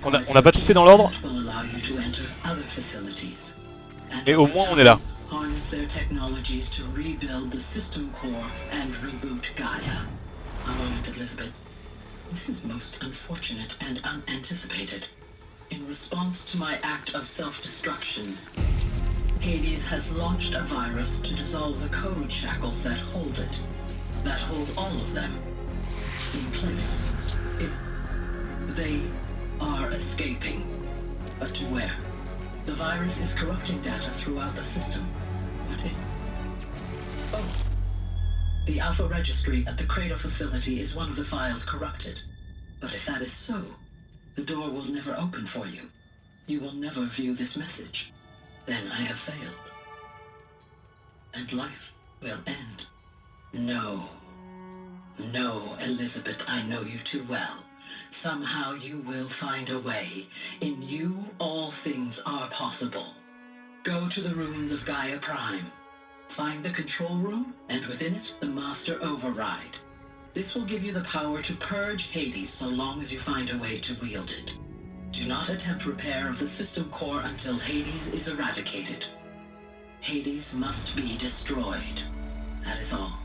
Speaker 1: on a pas tout fait dans l'ordre.
Speaker 17: Will allow you to enter other facilities.
Speaker 1: Et au moins on est là.
Speaker 17: Harness their technologies to rebuild the system core and reboot Gaia. A moment, Elizabeth. This is most unfortunate and unanticipated. In response to my act of self-destruction, Hades has launched a virus to dissolve the code shackles that hold it, that hold all of them in place. They are escaping. But to where? The virus is corrupting data throughout the system. What if... Oh. The Alpha Registry at the Cradle facility is one of the files corrupted. But if that is so, the door will never open for you. You will never view this message. Then I have failed. And life will end. No. No, Elizabeth, I know you too well. Somehow you will find a way. In you, all things are possible. Go to the ruins of Gaia Prime. Find the control room, and within it, the Master Override. This will give you the power to purge Hades so long as you find a way to wield it. Do not attempt repair of the system core until Hades is eradicated. Hades must be destroyed. That is all.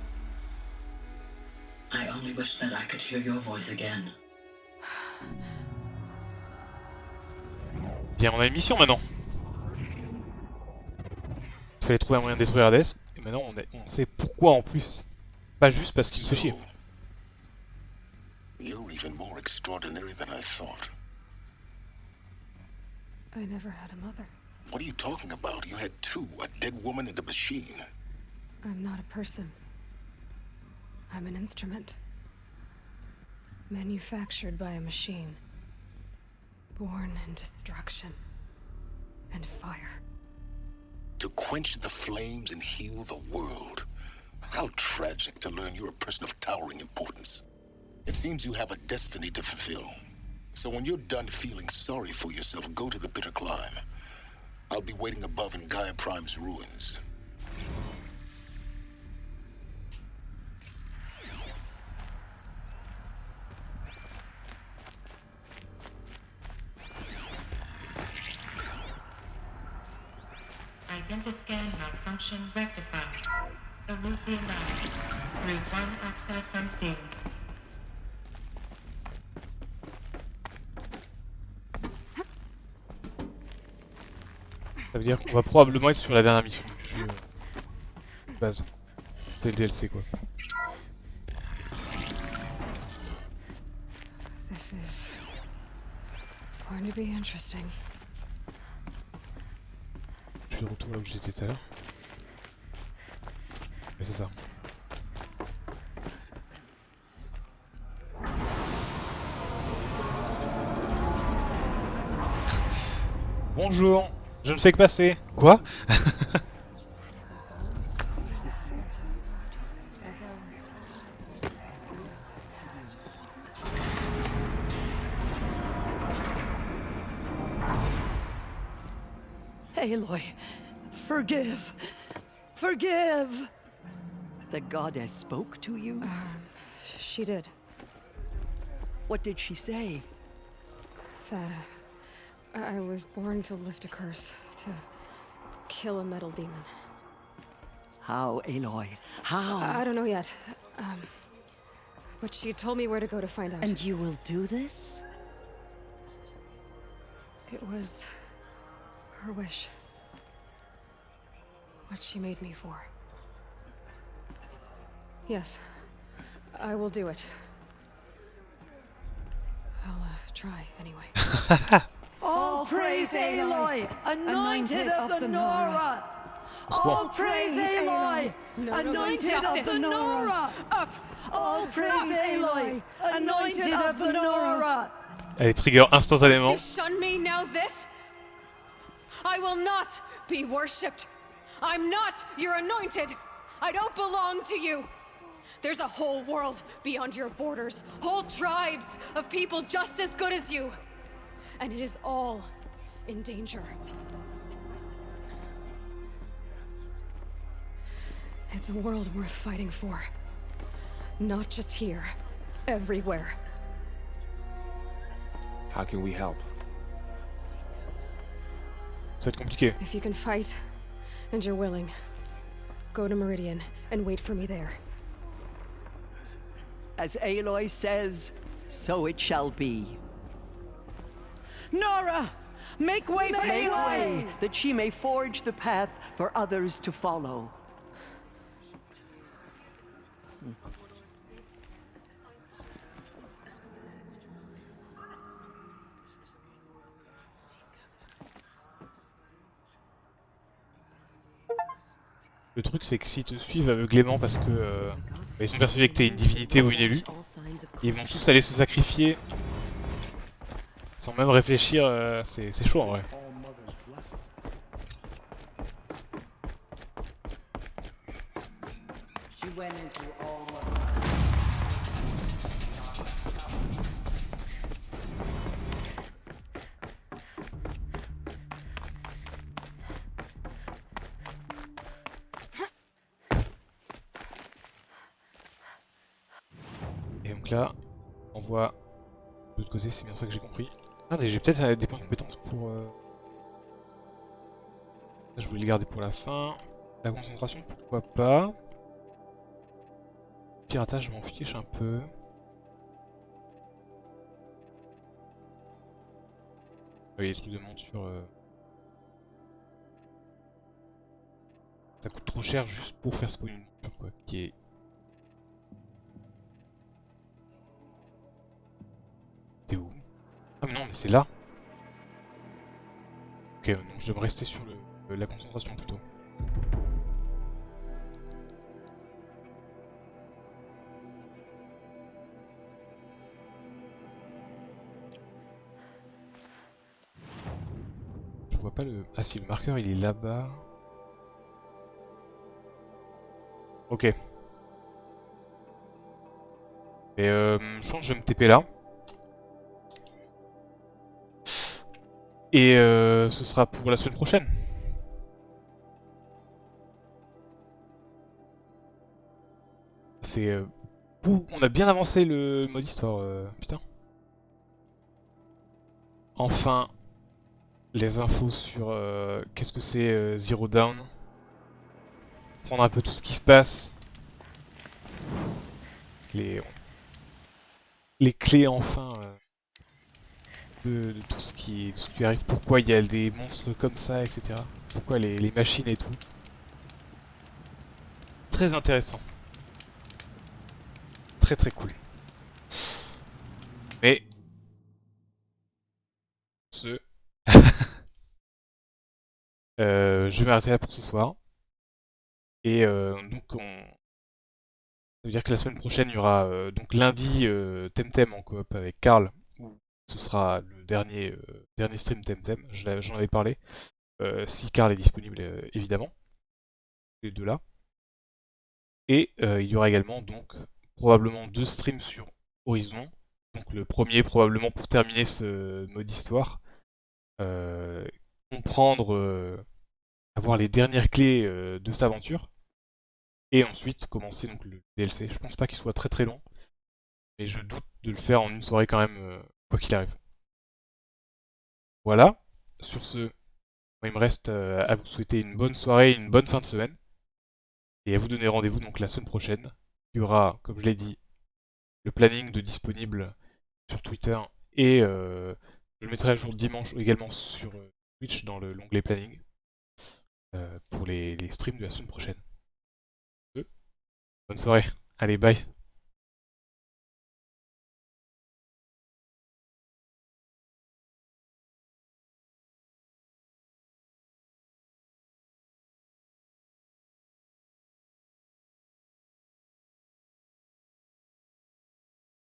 Speaker 17: I only wish that I could hear your voice again.
Speaker 1: Bien, on a une mission maintenant. Il fallait trouver un moyen de détruire Hades, et maintenant on sait pourquoi en plus. Pas juste parce qu'il me fait chier.
Speaker 2: You're even more extraordinary than I thought.
Speaker 3: I never had a mother.
Speaker 2: What are you talking about? You had two, a dead woman and a machine.
Speaker 3: I'm not a person. I'm an instrument. Manufactured by a machine. Born in destruction and fire.
Speaker 2: To quench the flames and heal the world. How tragic to learn you're a person of towering importance. It seems you have a destiny to fulfill. So when you're done feeling sorry for yourself, go to the bitter climb. I'll be waiting above in Gaia Prime's ruins.
Speaker 9: Identiscan malfunction rectified. Aloof allowed. Through one access unseen.
Speaker 1: Ça veut dire qu'on va probablement être sur la dernière mission du jeu de base. C'est le DLC quoi.
Speaker 3: This is going to be interesting.
Speaker 1: Je suis de retour là où j'étais tout à l'heure. Mais c'est ça. Bonjour, je ne fais que passer. Quoi?
Speaker 8: Aloy, forgive. Forgive! The goddess spoke to you?
Speaker 3: She did.
Speaker 8: What did she say?
Speaker 3: That I was born to lift a curse, to kill a metal demon.
Speaker 8: How, Aloy? How?
Speaker 3: I don't know yet. But she told me where to go to find out.
Speaker 8: And you will do this?
Speaker 3: It was her wish. What she made me for. Yes, I will do it. I'll try anyway.
Speaker 8: All praise Aloy, anointed of the Nora! All praise Aloy, anointed of the Nora!
Speaker 3: Up!
Speaker 8: All praise Aloy, anointed of the Nora!
Speaker 1: Elle est trigger instantanément.
Speaker 3: You shun me now this? I will not be worshipped. I'm not your anointed. I don't belong to you. There's a whole world beyond your borders, whole tribes of people just as good as you. And it is all in danger. It's a world worth fighting for. Not just here, everywhere.
Speaker 7: How can we help?
Speaker 1: Ça va être compliqué.
Speaker 3: If you can fight, and you're willing, go to Meridian and wait for me there.
Speaker 8: As Aloy says, so it shall be. Nora! Make way for Aloy! That she may forge the path for others to follow.
Speaker 1: Le truc c'est que s'ils te suivent aveuglément parce que ils sont persuadés que t'es une divinité ou une élue, ils vont tous aller se sacrifier sans même réfléchir, c'est chaud en vrai. Et donc là, on voit de l'autre côté, c'est bien ça que j'ai compris. Ah mais j'ai peut-être des points de compétence pour... Ça, je voulais le garder pour la fin. La concentration, pourquoi pas. Piratage, je m'en fiche un peu. Oui, les trucs de monture... Ça coûte trop cher juste pour faire spawn une monture quoi, qui est... C'est où? Ah mais non, mais c'est là. Ok, donc je devrais rester sur la concentration plutôt. Je vois pas le... Ah si, le marqueur il est là-bas. Ok. Et je pense que je vais me TP là. Et ce sera pour la semaine prochaine. C'est... Ouh, on a bien avancé le mode histoire, putain. Enfin, les infos sur qu'est-ce que c'est Zero Down. Prendre un peu tout ce qui se passe. Les clés enfin de tout ce qui arrive. Pourquoi il y a des monstres comme ça, etc. Pourquoi les machines et tout. Très intéressant. Très très cool. Mais... je vais m'arrêter là pour ce soir. Et donc ça veut dire que la semaine prochaine il y aura donc lundi Temtem en coop avec Karl. Où ce sera le dernier stream Temtem, j'en avais parlé. Si Karl est disponible évidemment. Les deux là. Et il y aura également donc probablement 2 streams sur Horizon. Donc le premier probablement pour terminer ce mode histoire. Comprendre, avoir les dernières clés de cette aventure. Et ensuite commencer donc le DLC. Je pense pas qu'il soit très très long. Mais je doute de le faire en une soirée quand même, quoi qu'il arrive. Voilà. Sur ce, moi, il me reste à vous souhaiter une bonne soirée, une bonne fin de semaine. Et à vous donner rendez-vous donc la semaine prochaine. Il y aura, comme je l'ai dit, le planning de disponible sur Twitter. Et je le mettrai à jour dimanche également sur Twitch dans l'onglet planning. Pour les streams de la semaine prochaine. Bonne soirée. Allez, bye.